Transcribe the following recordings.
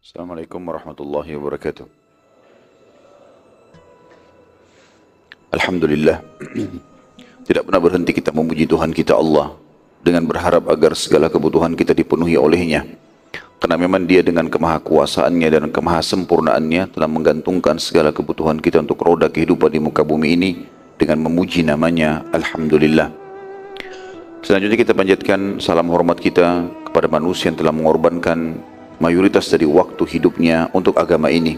Assalamualaikum warahmatullahi wabarakatuh. Alhamdulillah, tidak pernah berhenti kita memuji Tuhan kita Allah dengan berharap agar segala kebutuhan kita dipenuhi olehnya. Karena memang Dia dengan kemahakuasaannya dan kemahasempurnaannya telah menggantungkan segala kebutuhan kita untuk roda kehidupan di muka bumi ini dengan memuji namanya Alhamdulillah. Selanjutnya kita panjatkan salam hormat kita kepada manusia yang telah mengorbankan mayoritas dari waktu hidupnya untuk agama ini.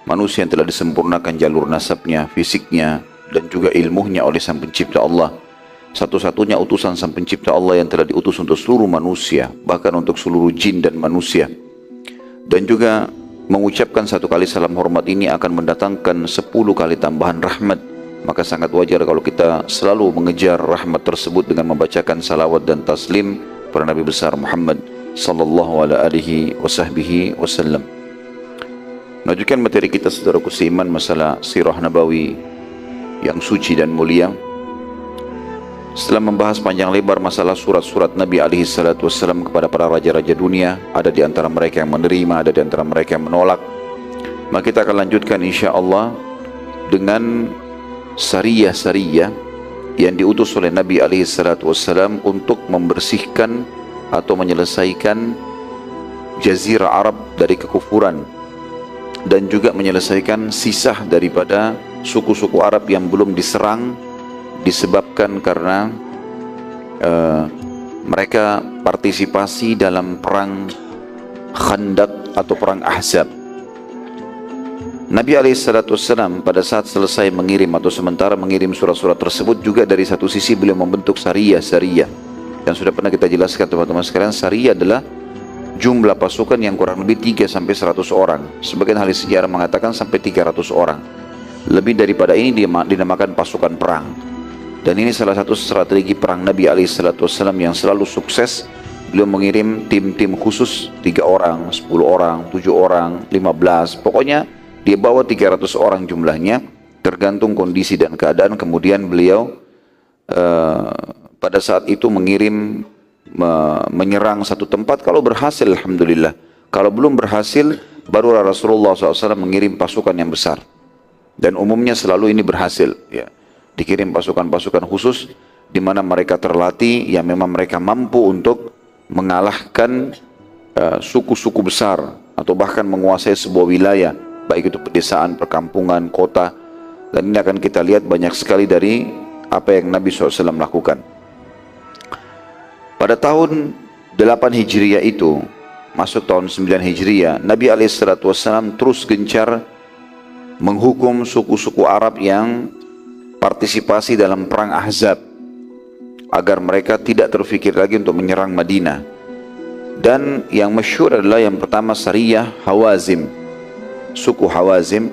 Manusia yang telah disempurnakan jalur nasabnya, fisiknya, dan juga ilmunya oleh Sang Pencipta Allah. Satu-satunya utusan Sang Pencipta Allah yang telah diutus untuk seluruh manusia, bahkan untuk seluruh jin dan manusia. Dan juga mengucapkan satu kali salam hormat ini akan mendatangkan 10 kali tambahan rahmat. Maka sangat wajar kalau kita selalu mengejar rahmat tersebut dengan membacakan salawat dan taslim pada Nabi besar Muhammad sallallahu alaihi wasallam. Melanjutkan materi kita saudaraku seiman, masalah sirah nabawi yang suci dan mulia. Setelah membahas panjang lebar masalah surat-surat Nabi alaihi salatu wasallam kepada para raja-raja dunia, ada di antara mereka yang menerima, ada di antara mereka yang menolak. Maka kita akan lanjutkan insya-Allah dengan sariyah-sariyah yang diutus oleh Nabi alaihi salatu wasallam untuk membersihkan atau menyelesaikan jazirah Arab dari kekufuran dan juga menyelesaikan sisa daripada suku-suku Arab yang belum diserang disebabkan karena mereka partisipasi dalam perang Khandaq atau perang Ahzab. Nabi SAW pada saat selesai mengirim atau sementara mengirim surat-surat tersebut, juga dari satu sisi beliau membentuk sariyah-sariyah. Yang sudah pernah kita jelaskan teman-teman sekalian, sariyah adalah jumlah pasukan yang kurang lebih 3-100 orang. Sebagian ahli sejarah mengatakan sampai 300 orang. Lebih daripada ini dinamakan pasukan perang. Dan ini salah satu strategi perang Nabi SAW yang selalu sukses. Beliau mengirim tim-tim khusus 3 orang, 10 orang, 7 orang, 15. Pokoknya dia bawa 300 orang jumlahnya, tergantung kondisi dan keadaan. Kemudian beliau pada saat itu mengirim menyerang satu tempat. Kalau berhasil alhamdulillah, kalau belum berhasil baru Rasulullah SAW mengirim pasukan yang besar. Dan umumnya selalu ini berhasil ya. Dikirim pasukan-pasukan khusus di mana mereka terlatih, yang memang mereka mampu untuk mengalahkan suku-suku besar atau bahkan menguasai sebuah wilayah, baik itu pedesaan, perkampungan, kota. Dan ini akan kita lihat banyak sekali dari apa yang Nabi SAW lakukan. Pada tahun 8 Hijriah itu, masuk tahun 9 Hijriah, Nabi SAW terus gencar menghukum suku-suku Arab yang partisipasi dalam perang Ahzab, agar mereka tidak terfikir lagi untuk menyerang Madinah. Dan yang masyhur adalah yang pertama sariyah Hawazim, suku Hawazim.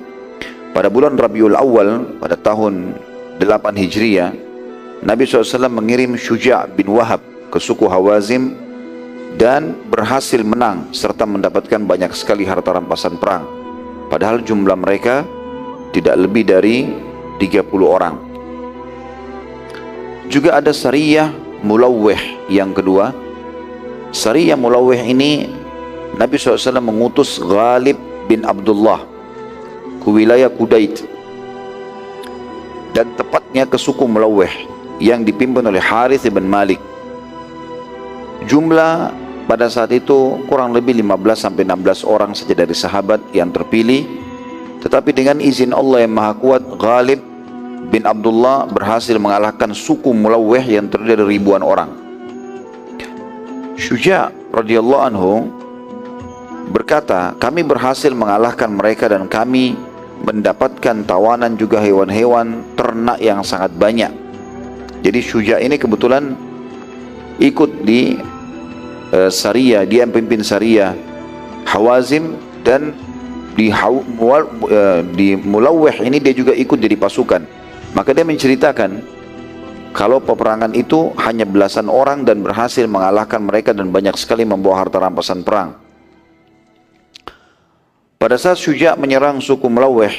Pada bulan Rabiul Awal pada tahun 8 Hijriah, Nabi SAW mengirim Syuja' bin Wahab ke suku Hawazim dan berhasil menang serta mendapatkan banyak sekali harta rampasan perang. Padahal jumlah mereka tidak lebih dari 30 orang. Juga ada sariyah Mulawih yang kedua. Sariyah Mulawih ini Nabi SAW mengutus Ghalib bin Abdullah ke wilayah Kudait, dan tepatnya ke suku Mulawih yang dipimpin oleh Harith bin Malik. Jumlah pada saat itu kurang lebih 15-16 orang saja dari sahabat yang terpilih. Tetapi dengan izin Allah yang Maha Kuat, Ghalib bin Abdullah berhasil mengalahkan suku Mulawih yang terdiri dari ribuan orang. Syuja' radhiyallahu anhu berkata, kami berhasil mengalahkan mereka dan kami mendapatkan tawanan juga hewan-hewan ternak yang sangat banyak. Jadi Syuja' ini kebetulan ikut di sariyah, dia yang pimpin sariyah Hawazim, dan di Mulawih ini dia juga ikut jadi pasukan. Maka dia menceritakan kalau peperangan itu hanya belasan orang dan berhasil mengalahkan mereka dan banyak sekali membawa harta rampasan perang. Pada saat Syuja' menyerang suku Mulawih,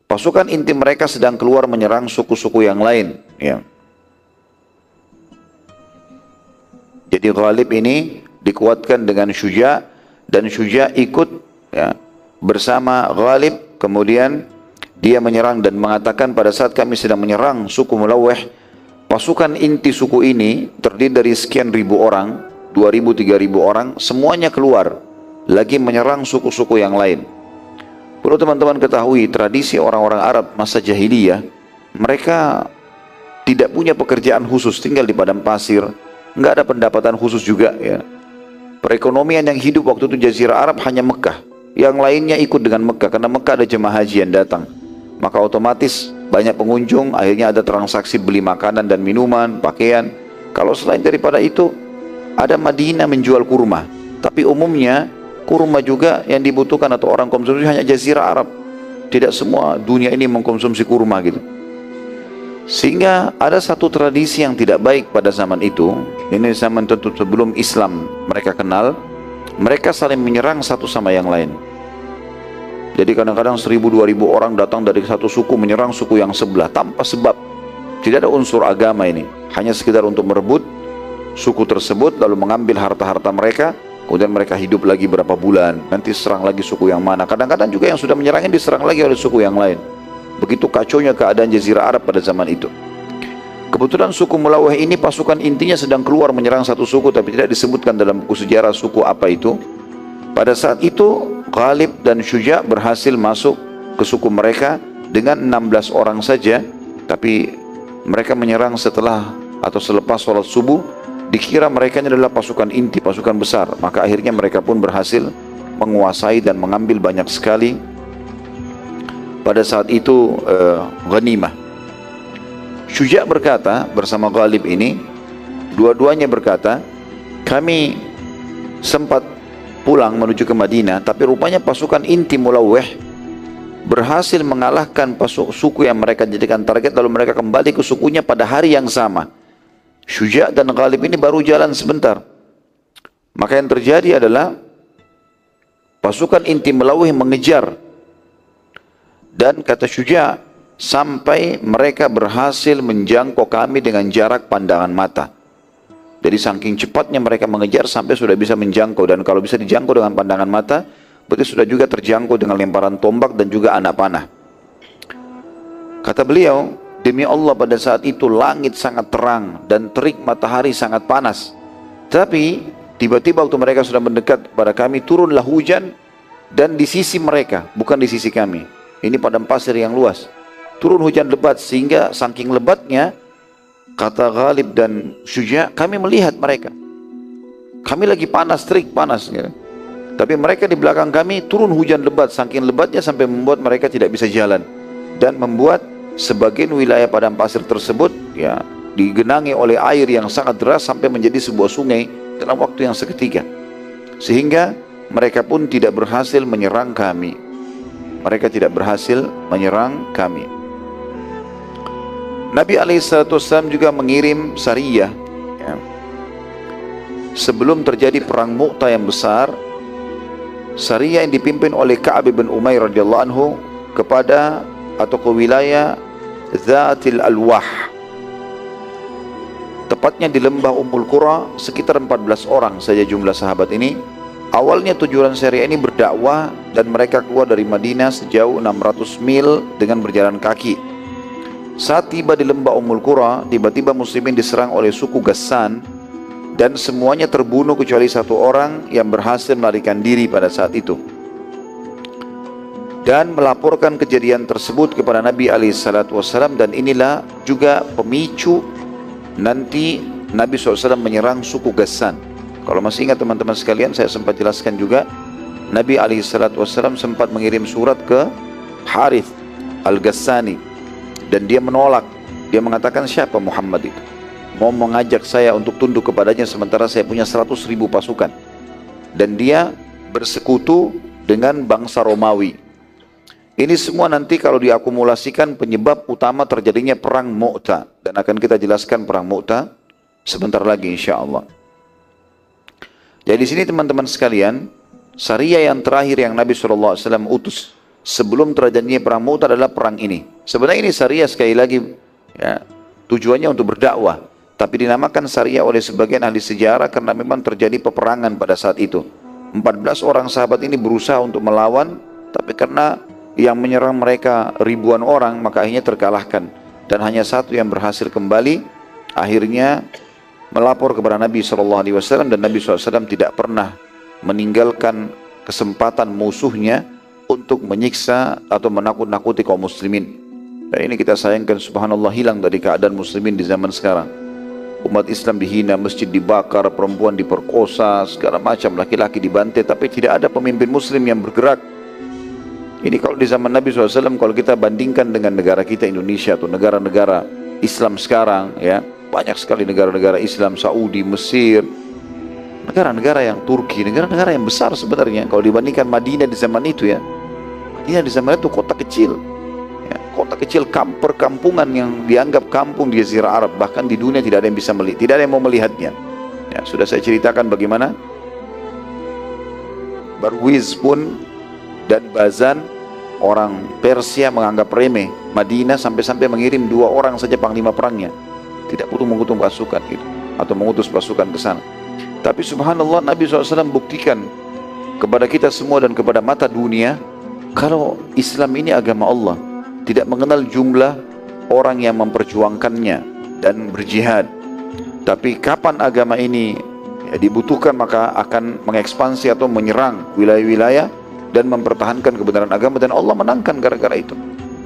pasukan inti mereka sedang keluar menyerang suku-suku yang lain ya. Jadi Ghalib ini dikuatkan dengan Syuja', dan Syuja' ikut ya, bersama Ghalib. Kemudian dia menyerang dan mengatakan, pada saat kami sedang menyerang suku Mulawih, pasukan inti suku ini terdiri dari sekian ribu orang, 2.000, 3.000 orang, semuanya keluar lagi menyerang suku-suku yang lain. Perlu teman-teman ketahui, tradisi orang-orang Arab masa jahiliyah, mereka tidak punya pekerjaan khusus, tinggal di padang pasir, nggak ada pendapatan khusus juga ya. Perekonomian yang hidup waktu itu Jazirah Arab hanya Mekah, yang lainnya ikut dengan Mekah, karena Mekah ada jemaah haji yang datang, maka otomatis banyak pengunjung, akhirnya ada transaksi beli makanan dan minuman, pakaian. Kalau selain daripada itu, ada Madinah menjual kurma, tapi umumnya kurma juga yang dibutuhkan atau orang konsumsi hanya Jazirah Arab. Tidak semua dunia ini mengkonsumsi kurma gitu. Sehingga ada satu tradisi yang tidak baik pada zaman itu. Ini zaman tentu sebelum Islam mereka kenal, mereka saling menyerang satu sama yang lain. Jadi kadang-kadang 1.000-2.000 orang datang dari satu suku menyerang suku yang sebelah tanpa sebab. Tidak ada unsur agama ini, hanya sekedar untuk merebut suku tersebut, lalu mengambil harta-harta mereka. Kemudian mereka hidup lagi berapa bulan, nanti serang lagi suku yang mana. Kadang-kadang juga yang sudah menyerangnya diserang lagi oleh suku yang lain. Begitu kacaunya keadaan Jazirah Arab pada zaman itu. Kebetulan suku Mulawih ini pasukan intinya sedang keluar menyerang satu suku, tapi tidak disebutkan dalam buku sejarah suku apa itu. Pada saat itu Ghalib dan Syuja' berhasil masuk ke suku mereka dengan 16 orang saja, tapi mereka menyerang setelah atau selepas sholat subuh. Dikira mereka ini adalah pasukan inti, pasukan besar, maka akhirnya mereka pun berhasil menguasai dan mengambil banyak sekali pada saat itu ghanimah. Syuja' berkata bersama Ghalib ini, dua-duanya berkata, kami sempat pulang menuju ke Madinah, tapi rupanya pasukan inti Mulawih berhasil mengalahkan suku yang mereka jadikan target, lalu mereka kembali ke sukunya pada hari yang sama. Syuja' dan Ghalib ini baru jalan sebentar. Maka yang terjadi adalah pasukan inti Mulawih mengejar, dan kata Syuja' sampai mereka berhasil menjangkau kami dengan jarak pandangan mata. Jadi saking cepatnya mereka mengejar sampai sudah bisa menjangkau, dan kalau bisa dijangkau dengan pandangan mata, berarti sudah juga terjangkau dengan lemparan tombak dan juga anak panah. Kata beliau, demi Allah pada saat itu langit sangat terang dan terik matahari sangat panas. Tapi tiba-tiba waktu mereka sudah mendekat kepada kami, turunlah hujan, dan di sisi mereka, bukan di sisi kami. Ini padang pasir yang luas. Turun hujan lebat, sehingga saking lebatnya, kata Ghalib dan Syuja', kami melihat mereka. Kami lagi panas, terik panas gitu. Tapi mereka di belakang kami turun hujan lebat, saking lebatnya sampai membuat mereka tidak bisa jalan, dan membuat sebagian wilayah padang pasir tersebut ya digenangi oleh air yang sangat deras sampai menjadi sebuah sungai dalam waktu yang seketika, sehingga mereka pun tidak berhasil menyerang kami. Mereka tidak berhasil menyerang kami. Nabi SAW juga mengirim sariyah ya. Sebelum terjadi perang Mu'tah yang besar, sariyah yang dipimpin oleh Ka'ab bin Umair radhiyallahu anhu kepada atau ke wilayah Zatil Alwah, tepatnya di lembah Ummul Qura. Sekitar 14 orang saja jumlah sahabat ini. Awalnya tujuan sariyah ini berdakwah, dan mereka keluar dari Madinah sejauh 600 mil dengan berjalan kaki. Saat tiba di lembah Ummul Qura, tiba-tiba muslimin diserang oleh suku Ghassan, dan semuanya terbunuh kecuali satu orang yang berhasil melarikan diri pada saat itu, dan melaporkan kejadian tersebut kepada Nabi SAW. Dan inilah juga pemicu nanti Nabi SAW menyerang suku Ghassan. Kalau masih ingat teman-teman sekalian, saya sempat jelaskan juga, Nabi SAW sempat mengirim surat ke Harith Al-Ghassani, dan dia menolak. Dia mengatakan, siapa Muhammad itu mau mengajak saya untuk tunduk kepadanya sementara saya punya 100.000 pasukan, dan dia bersekutu dengan bangsa Romawi. Ini semua nanti kalau diakumulasikan penyebab utama terjadinya perang Mu'tah, dan akan kita jelaskan perang Mu'tah sebentar lagi insya-Allah. Jadi di sini teman-teman sekalian, sariyah yang terakhir yang Nabi SAW utus sebelum terjadinya perang Mu'tah adalah perang ini. Sebenarnya ini sariyah sekali lagi ya, tujuannya untuk berdakwah, tapi dinamakan sariyah oleh sebagian ahli sejarah karena memang terjadi peperangan pada saat itu. 14 orang sahabat ini berusaha untuk melawan, tapi karena yang menyerang mereka ribuan orang, maka akhirnya terkalahkan. Dan hanya satu yang berhasil kembali, akhirnya melapor kepada Nabi SAW, dan Nabi SAW tidak pernah meninggalkan kesempatan musuhnya untuk menyiksa atau menakut-nakuti kaum muslimin. Dan ini kita sayangkan, subhanallah, hilang dari keadaan muslimin di zaman sekarang. Umat Islam dihina, masjid dibakar, perempuan diperkosa, segala macam, laki-laki dibantai, tapi tidak ada pemimpin muslim yang bergerak. Ini kalau di zaman Nabi SAW, kalau kita bandingkan dengan negara kita Indonesia atau negara-negara Islam sekarang, ya, banyak sekali negara-negara Islam, Saudi, Mesir, negara-negara yang Turki, negara-negara yang besar sebenarnya. Kalau dibandingkan Madinah di zaman itu, ya, Madinah di zaman itu kota kecil, ya, kota kecil, perkampungan yang dianggap kampung di Jazirah Arab, bahkan di dunia tidak ada yang bisa melihat, tidak ada yang mau melihatnya. Ya, sudah saya ceritakan bagaimana Barwiz pun dan Bazan, orang Persia, menganggap remeh Madinah, sampai-sampai mengirim 2 orang saja panglima perangnya, tidak perlu mengutus pasukan gitu, atau mengutus pasukan ke sana. Tapi subhanallah, Nabi SAW buktikan kepada kita semua dan kepada mata dunia, kalau Islam ini agama Allah, tidak mengenal jumlah orang yang memperjuangkannya dan berjihad. Tapi kapan agama ini dibutuhkan, maka akan mengekspansi atau menyerang wilayah-wilayah dan mempertahankan kebenaran agama, dan Allah menangkan gara-gara itu.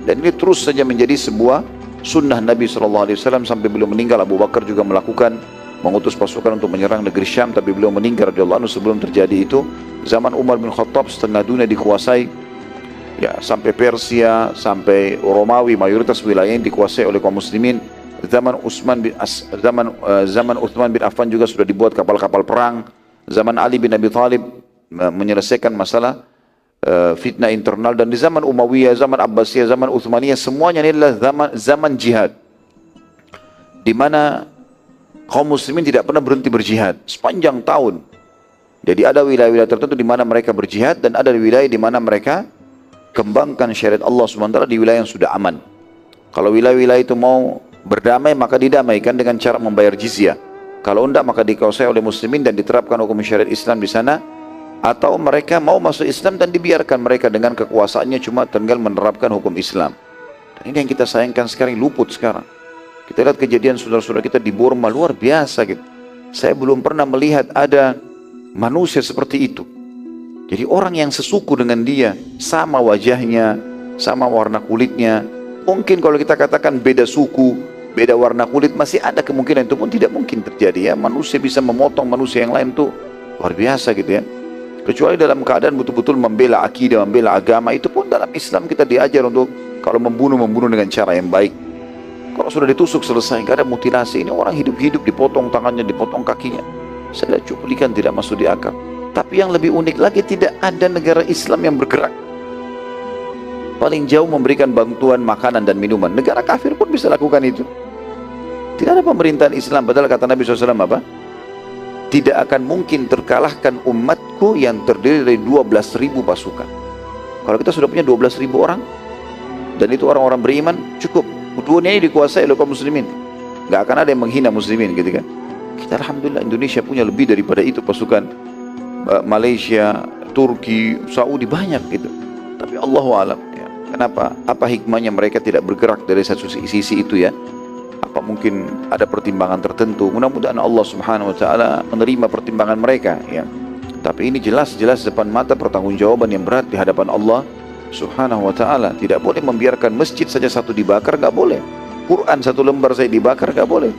Dan ini terus saja menjadi sebuah sunnah Nabi SAW sampai beliau meninggal. Abu Bakar juga melakukan, mengutus pasukan untuk menyerang negeri Syam, tapi beliau meninggal radhiyallahu anhu sebelum terjadi itu. Zaman Umar bin Khattab, setengah dunia dikuasai, ya, sampai Persia, sampai Romawi, mayoritas wilayah yang dikuasai oleh kaum muslimin. Zaman Uthman bin Affan juga sudah dibuat kapal-kapal perang. Zaman Ali bin Abi Thalib menyelesaikan masalah fitnah internal. Dan di zaman Umayyah, zaman Abbasiyah, zaman Uthmaniyah, semuanya ini adalah zaman jihad, di mana kaum muslimin tidak pernah berhenti berjihad sepanjang tahun. Jadi ada wilayah-wilayah tertentu di mana mereka berjihad, dan ada wilayah di mana mereka kembangkan syariat Allah SWT di wilayah yang sudah aman. Kalau wilayah-wilayah itu mau berdamai, maka didamaikan dengan cara membayar jizyah. Kalau tidak, maka dikuasai oleh muslimin dan diterapkan hukum syariat Islam di sana. Atau mereka mau masuk Islam dan dibiarkan mereka dengan kekuasaannya cuma tinggal menerapkan hukum Islam. Dan ini yang kita sayangkan sekarang, luput sekarang. Kita lihat kejadian saudara-saudara kita di Burma, luar biasa gitu. Saya belum pernah melihat ada manusia seperti itu. Jadi orang yang sesuku dengan dia, sama wajahnya, sama warna kulitnya. Mungkin kalau kita katakan beda suku, beda warna kulit, masih ada kemungkinan, itu pun tidak mungkin terjadi, ya. Manusia bisa memotong manusia yang lain tuh luar biasa gitu, ya. Kecuali dalam keadaan betul-betul membela akidah, membela agama, itu pun dalam Islam kita diajar untuk kalau membunuh dengan cara yang baik. Kalau sudah ditusuk selesai, nggak ada mutilasi. Ini orang hidup-hidup dipotong tangannya, dipotong kakinya. Saya lihat cuplikan tidak masuk di akal. Tapi yang lebih unik lagi, tidak ada negara Islam yang bergerak. Paling jauh memberikan bantuan makanan dan minuman. Negara kafir pun bisa lakukan itu. Tidak ada pemerintahan Islam. Padahal kata Nabi SAW apa? Tidak akan mungkin terkalahkan umatku yang terdiri dari 12.000 pasukan. Kalau kita sudah punya 12.000 orang, dan itu orang-orang beriman, cukup. Dunia ini dikuasai oleh kaum muslimin. Gak akan ada yang menghina muslimin gitu kan. Kita alhamdulillah Indonesia punya lebih daripada itu pasukan. Malaysia, Turki, Saudi, banyak gitu. Tapi Allahu a'lam, ya. Kenapa? Apa hikmahnya mereka tidak bergerak dari satu sisi itu, ya? Apa mungkin ada pertimbangan tertentu? Mudah-mudahan Allah Subhanahu wa taala menerima pertimbangan mereka, ya. Tapi ini jelas-jelas depan mata pertanggungjawaban yang berat di hadapan Allah Subhanahu wa taala. Tidak boleh membiarkan masjid saja satu dibakar, enggak boleh. Quran satu lembar saya dibakar, enggak boleh.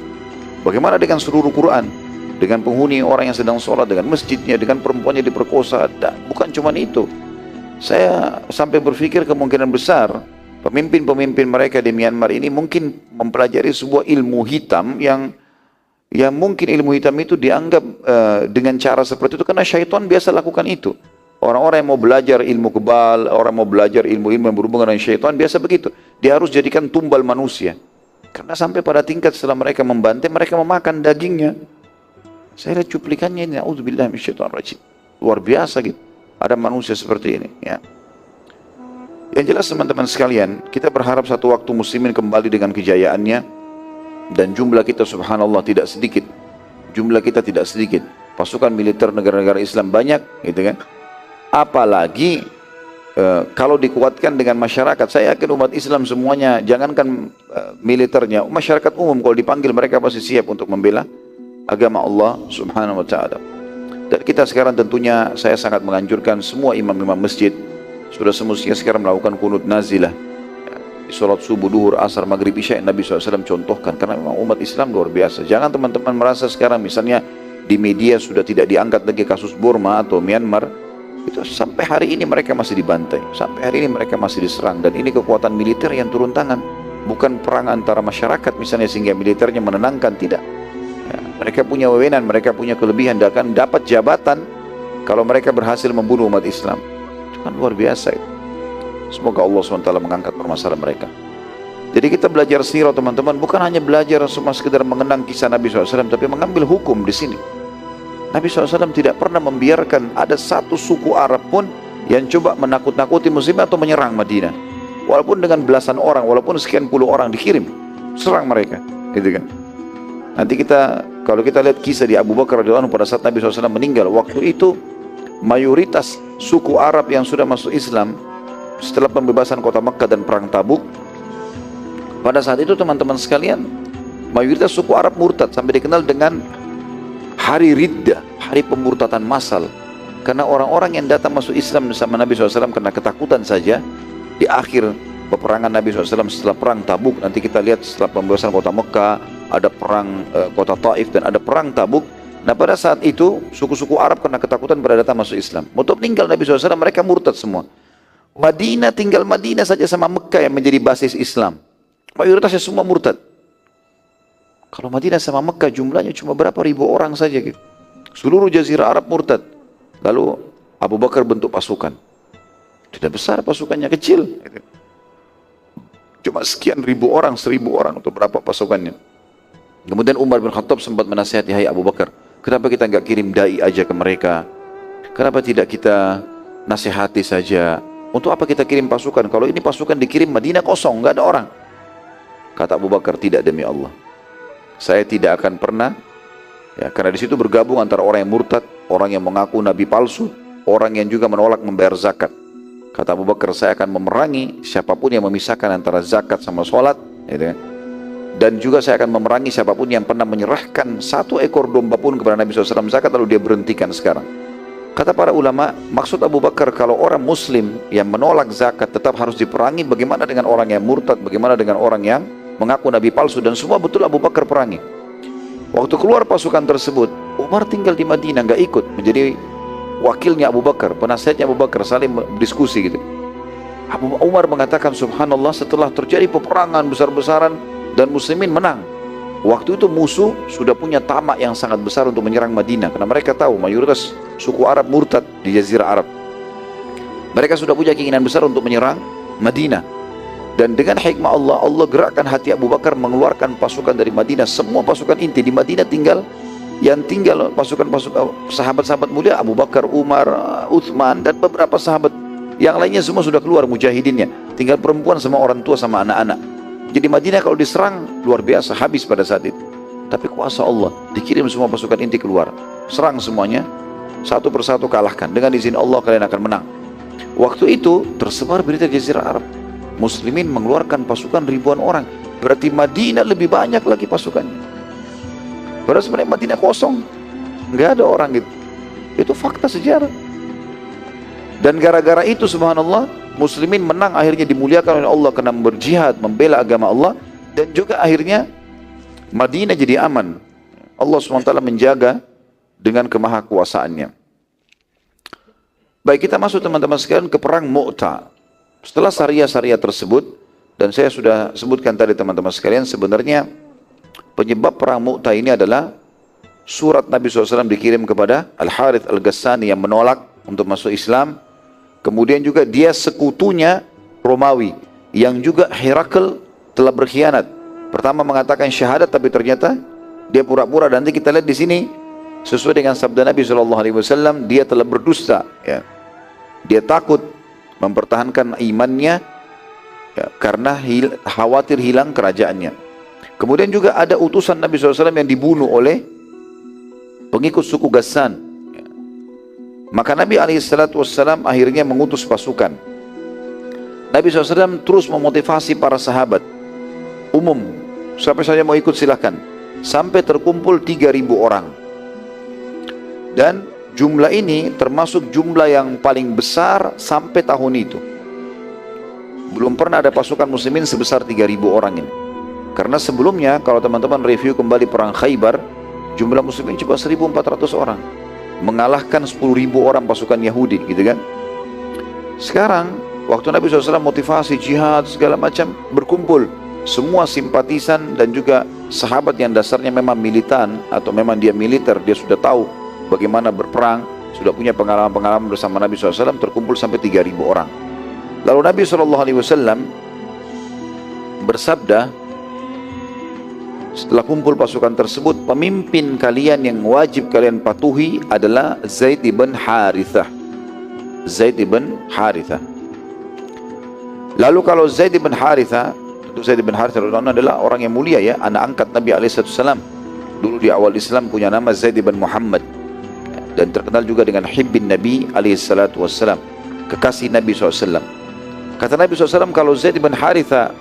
Bagaimana dengan seluruh Quran? Dengan penghuni orang yang sedang sholat, dengan masjidnya, dengan perempuannya diperkosa. Bukan cuma itu. Saya sampai berpikir kemungkinan besar pemimpin-pemimpin mereka di Myanmar ini mungkin mempelajari sebuah ilmu hitam yang mungkin ilmu hitam itu dianggap dengan cara seperti itu karena syaitan biasa lakukan itu. Orang-orang yang mau belajar ilmu kebal, orang mau belajar ilmu-ilmu yang berhubungan dengan syaitan biasa begitu. Dia harus jadikan tumbal manusia. Karena sampai pada tingkat setelah mereka membantai, mereka memakan dagingnya. Saya lihat cuplikannya ini, na'udzubillah minasyaitonir rajim. Luar biasa gitu. Ada manusia seperti ini, ya. Yang jelas teman-teman sekalian, kita berharap satu waktu muslimin kembali dengan kejayaannya, dan jumlah kita subhanallah tidak sedikit. Jumlah kita tidak sedikit. pasukan militer negara-negara Islam banyak, gitu kan. Apalagi kalau dikuatkan dengan masyarakat, saya yakin umat Islam semuanya, jangankan militernya, masyarakat umum kalau dipanggil mereka pasti siap untuk membela agama Allah Subhanahu wa Ta'ala. Dan kita sekarang tentunya saya sangat menganjurkan semua imam-imam masjid sudah semestinya sekarang melakukan kunut nazilah di sholat subuh, duhur, asar, maghrib, isya. Nabi SAW contohkan, karena memang umat Islam luar biasa. Jangan teman-teman merasa sekarang misalnya di media sudah tidak diangkat lagi kasus Burma atau Myanmar, itu sampai hari ini mereka masih dibantai, sampai hari ini mereka masih diserang, dan ini kekuatan militer yang turun tangan, bukan perang antara masyarakat misalnya sehingga militernya menenangkan, tidak. Mereka punya wewenang, mereka punya kelebihan, dan akan dapat jabatan kalau mereka berhasil membunuh umat Islam. Itu kan luar biasa itu. Semoga Allah SWT mengangkat permasalahan mereka. Jadi kita belajar sirah teman-teman, bukan hanya belajar cuma sekedar mengenang kisah Nabi SAW, tapi mengambil hukum di sini. Nabi SAW tidak pernah membiarkan ada satu suku Arab pun yang coba menakut-nakuti muslim atau menyerang Madinah. Walaupun dengan belasan orang, walaupun sekian puluh orang dikirim, serang mereka, gitu kan. Nanti kalau kita lihat kisah di Abu Bakar radhiyallahu anhu pada saat Nabi SAW meninggal, waktu itu mayoritas suku Arab yang sudah masuk Islam setelah pembebasan kota Makkah dan perang Tabuk, pada saat itu teman-teman sekalian, mayoritas suku Arab murtad sampai dikenal dengan hari Riddah, hari pemurtadan massal. Karena orang-orang yang datang masuk Islam bersama Nabi SAW karena ketakutan saja, di akhir peperangan Nabi SAW setelah perang Tabuk, nanti kita lihat setelah pembebasan kota Mekah, ada perang kota Taif dan ada perang Tabuk. Nah pada saat itu suku-suku Arab karena ketakutan pada datang masuk Islam. Untuk meninggal Nabi SAW mereka murtad semua. Madinah, tinggal Madinah saja sama Mekah yang menjadi basis Islam, mayoritasnya semua murtad. Kalau Madinah sama Mekah jumlahnya cuma berapa ribu orang saja gitu. Seluruh jazirah Arab murtad. Lalu Abu Bakar bentuk pasukan. Tidak besar pasukannya, kecil. Cuma sekian ribu orang, 1000 orang untuk berapa pasukannya. Kemudian Umar bin Khattab sempat menasihati, hai Abu Bakar, kenapa kita nggak kirim dai aja ke mereka? Kenapa tidak kita nasihati saja? Untuk apa kita kirim pasukan? Kalau ini pasukan dikirim Madinah kosong, nggak ada orang. Kata Abu Bakar, tidak demi Allah. Saya tidak akan pernah, ya, karena di situ bergabung antara orang yang murtad, orang yang mengaku nabi palsu, orang yang juga menolak membayar zakat. Kata Abu Bakar, saya akan memerangi siapapun yang memisahkan antara zakat sama sholat, gitu ya. Dan juga saya akan memerangi siapapun yang pernah menyerahkan satu ekor domba pun kepada Nabi SAW zakat lalu dia berhentikan sekarang. Kata para ulama, maksud Abu Bakar kalau orang muslim yang menolak zakat tetap harus diperangi, bagaimana dengan orang yang murtad, bagaimana dengan orang yang mengaku nabi palsu, dan semua betul Abu Bakar perangi. Waktu keluar pasukan tersebut, Umar tinggal di Madinah, nggak ikut, menjadi wakilnya Abu Bakar, penasihatnya Abu Bakar, saling berdiskusi gitu. Umar mengatakan, subhanallah, setelah terjadi peperangan besar-besaran dan muslimin menang, waktu itu musuh sudah punya tamak yang sangat besar untuk menyerang Madinah, karena mereka tahu mayoritas suku Arab murtad di Jazirah Arab. Mereka sudah punya keinginan besar untuk menyerang Madinah. Dan dengan hikmah Allah, Allah gerakkan hati Abu Bakar mengeluarkan pasukan dari Madinah. Semua pasukan inti di Madinah tinggal pasukan-pasukan sahabat-sahabat mulia, Abu Bakar, Umar, Uthman, dan beberapa sahabat. Yang lainnya semua sudah keluar mujahidinnya. Tinggal perempuan sama orang tua sama anak-anak. Jadi Madinah kalau diserang luar biasa, habis pada saat itu. Tapi kuasa Allah, dikirim semua pasukan inti keluar, serang semuanya, satu persatu kalahkan. Dengan izin Allah kalian akan menang. Waktu itu tersebar berita di Jazirah Arab, muslimin mengeluarkan pasukan ribuan orang. Berarti Madinah lebih banyak lagi pasukannya. Padahal sebenarnya Madinah kosong, nggak ada orang gitu. Itu fakta sejarah. Dan gara-gara itu subhanallah, muslimin menang, akhirnya dimuliakan oleh Allah karena berjihad membela agama Allah, dan juga akhirnya Madinah jadi aman. Allah SWT menjaga dengan kemahakuasaannya. Baik, kita masuk teman-teman sekalian ke perang Mu'tah. Setelah syariah-syariah tersebut, dan saya sudah sebutkan tadi teman-teman sekalian, sebenarnya penyebab perang Mu'tah ini adalah surat Nabi SAW dikirim kepada Al-Harith Al-Ghassani yang menolak untuk masuk Islam. Kemudian juga dia sekutunya Romawi yang juga Herakl telah berkhianat. Pertama mengatakan syahadat, tapi ternyata dia pura-pura. Dan nanti kita lihat di sini sesuai dengan sabda Nabi SAW, dia telah berdusta. Ya. Dia takut mempertahankan imannya ya, karena khawatir hilang kerajaannya. Kemudian juga ada utusan Nabi SAW yang dibunuh oleh pengikut suku Ghassan. Maka Nabi SAW akhirnya mengutus pasukan. Nabi SAW terus memotivasi para sahabat umum, siapa saja mau ikut silahkan, sampai terkumpul 3.000 orang. Dan jumlah ini termasuk jumlah yang paling besar sampai tahun itu. Belum pernah ada pasukan muslimin sebesar 3.000 orang ini. Karena sebelumnya kalau teman-teman review kembali perang Khaybar, jumlah muslimin cuma 1.400 orang, mengalahkan 10.000 orang pasukan Yahudi, gitu kan. Sekarang waktu Nabi SAW motivasi jihad segala macam, berkumpul semua simpatisan dan juga sahabat yang dasarnya memang militan atau memang dia militer, dia sudah tahu bagaimana berperang, sudah punya pengalaman-pengalaman bersama Nabi SAW, terkumpul sampai 3.000 orang. Lalu Nabi SAW bersabda setelah kumpul pasukan tersebut, pemimpin kalian yang wajib kalian patuhi adalah Zaid ibn Harithah. Zaid ibn Harithah. Lalu kalau Zaid ibn Harithah, tentu Zaid ibn Harithah adalah orang yang mulia ya, anak angkat Nabi SAW. Dulu di awal Islam punya nama Zaid ibn Muhammad, dan terkenal juga dengan Hibbin Nabi SAW, kekasih Nabi SAW. Kata Nabi SAW, kalau Zaid ibn Harithah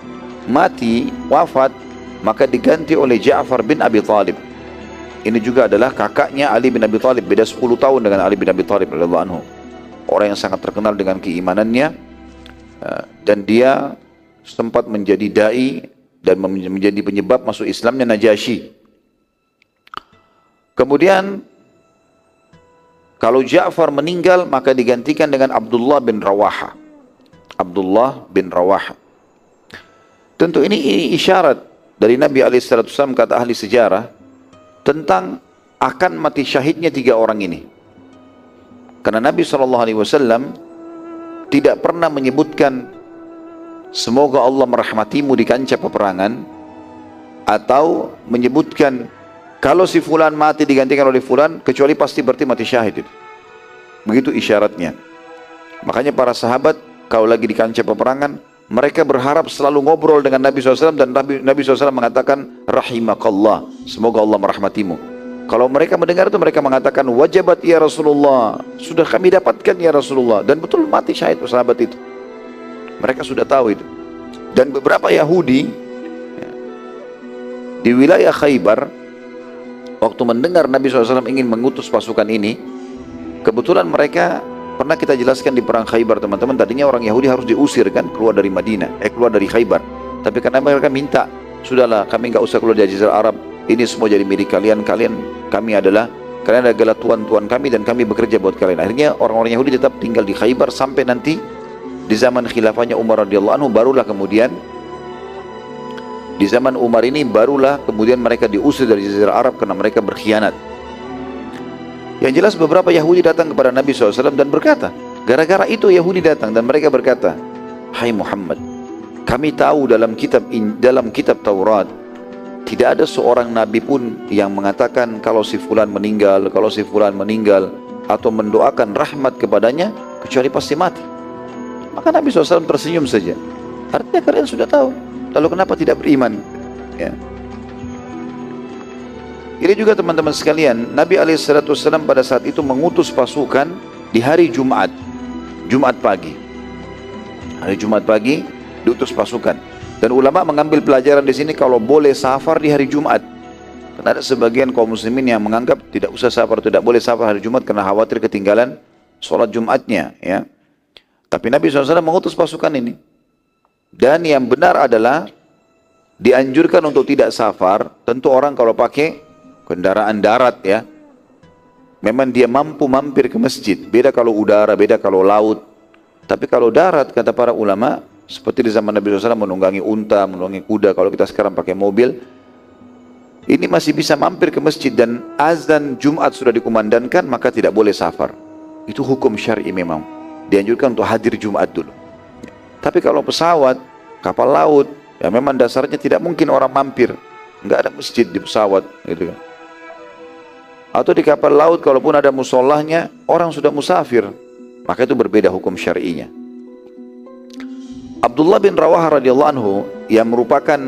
mati, wafat, maka diganti oleh Ja'far bin Abi Talib. Ini juga adalah kakaknya Ali bin Abi Talib, beda 10 tahun dengan Ali bin Abi Talib radhiyallahu anhu. Orang yang sangat terkenal dengan keimanannya, dan dia sempat menjadi dai dan menjadi penyebab masuk Islamnya Najasyi. Kemudian kalau Ja'far meninggal, maka digantikan dengan Abdullah bin Rawaha. Abdullah bin Rawaha. Tentu ini isyarat dari Nabi SAW, kata ahli sejarah, tentang akan mati syahidnya 3 orang ini. Karena Nabi SAW tidak pernah menyebutkan semoga Allah merahmatimu di kancah peperangan, atau menyebutkan kalau si fulan mati digantikan oleh fulan, kecuali pasti berarti mati syahid itu. Begitu isyaratnya. Makanya para sahabat kalau lagi di kancah peperangan, mereka berharap selalu ngobrol dengan Nabi SAW, dan Nabi SAW mengatakan rahimakallah, semoga Allah merahmatimu. Kalau mereka mendengar itu, mereka mengatakan wajabat ya Rasulullah, sudah kami dapatkan ya Rasulullah. Dan betul mati syahid sahabat itu. Mereka sudah tahu itu. Dan beberapa Yahudi di wilayah Khaybar, waktu mendengar Nabi SAW ingin mengutus pasukan ini, kebetulan mereka, pernah kita jelaskan di perang Khaybar teman-teman, tadinya orang Yahudi harus diusir kan, keluar dari Madinah, keluar dari Khaybar. Tapi karena mereka minta, sudahlah kami nggak usah keluar dari Jazirah Arab, ini semua jadi milik kalian, kalian adalah tuan-tuan kami dan kami bekerja buat kalian. Akhirnya orang-orang Yahudi tetap tinggal di Khaybar sampai nanti di zaman khilafahnya Umar radhiyallahu anhu, barulah kemudian di zaman Umar ini barulah kemudian mereka diusir dari Jazirah Arab karena mereka berkhianat. Yang jelas beberapa Yahudi datang kepada Nabi SAW dan berkata, gara-gara itu Yahudi datang dan mereka berkata, hai Muhammad, kami tahu dalam kitab Taurat tidak ada seorang nabi pun yang mengatakan kalau si fulan meninggal, atau mendoakan rahmat kepadanya, kecuali pasti mati. Maka Nabi SAW tersenyum saja. Artinya kalian sudah tahu, lalu kenapa tidak beriman? Ya. Ini juga teman-teman sekalian, Nabi SAW pada saat itu mengutus pasukan di hari Jumat, Jumat pagi. Hari Jumat pagi diutus pasukan. Dan ulama mengambil pelajaran di sini kalau boleh safar di hari Jumat. Karena ada sebagian kaum muslimin yang menganggap tidak usah safar, tidak boleh safar hari Jumat karena khawatir ketinggalan sholat Jumatnya. Ya. Tapi Nabi SAW mengutus pasukan ini. Dan yang benar adalah dianjurkan untuk tidak safar. Tentu orang kalau pakai kendaraan darat ya, memang dia mampu mampir ke masjid. Beda kalau udara, beda kalau laut. Tapi kalau darat, kata para ulama, seperti di zaman Nabi SAW menunggangi unta, menunggangi kuda, kalau kita sekarang pakai mobil, ini masih bisa mampir ke masjid dan azan Jumat sudah dikumandangkan, maka tidak boleh safar. Itu hukum syar'i memang. Dianjurkan untuk hadir Jumat dulu. Tapi kalau pesawat, kapal laut, ya memang dasarnya tidak mungkin orang mampir. Nggak ada masjid di pesawat, gitu kan. Atau di kapal laut, kalaupun ada musholahnya, orang sudah musafir, maka itu berbeda hukum syar'inya. Abdullah bin Rawaha radhiyallahu anhu yang merupakan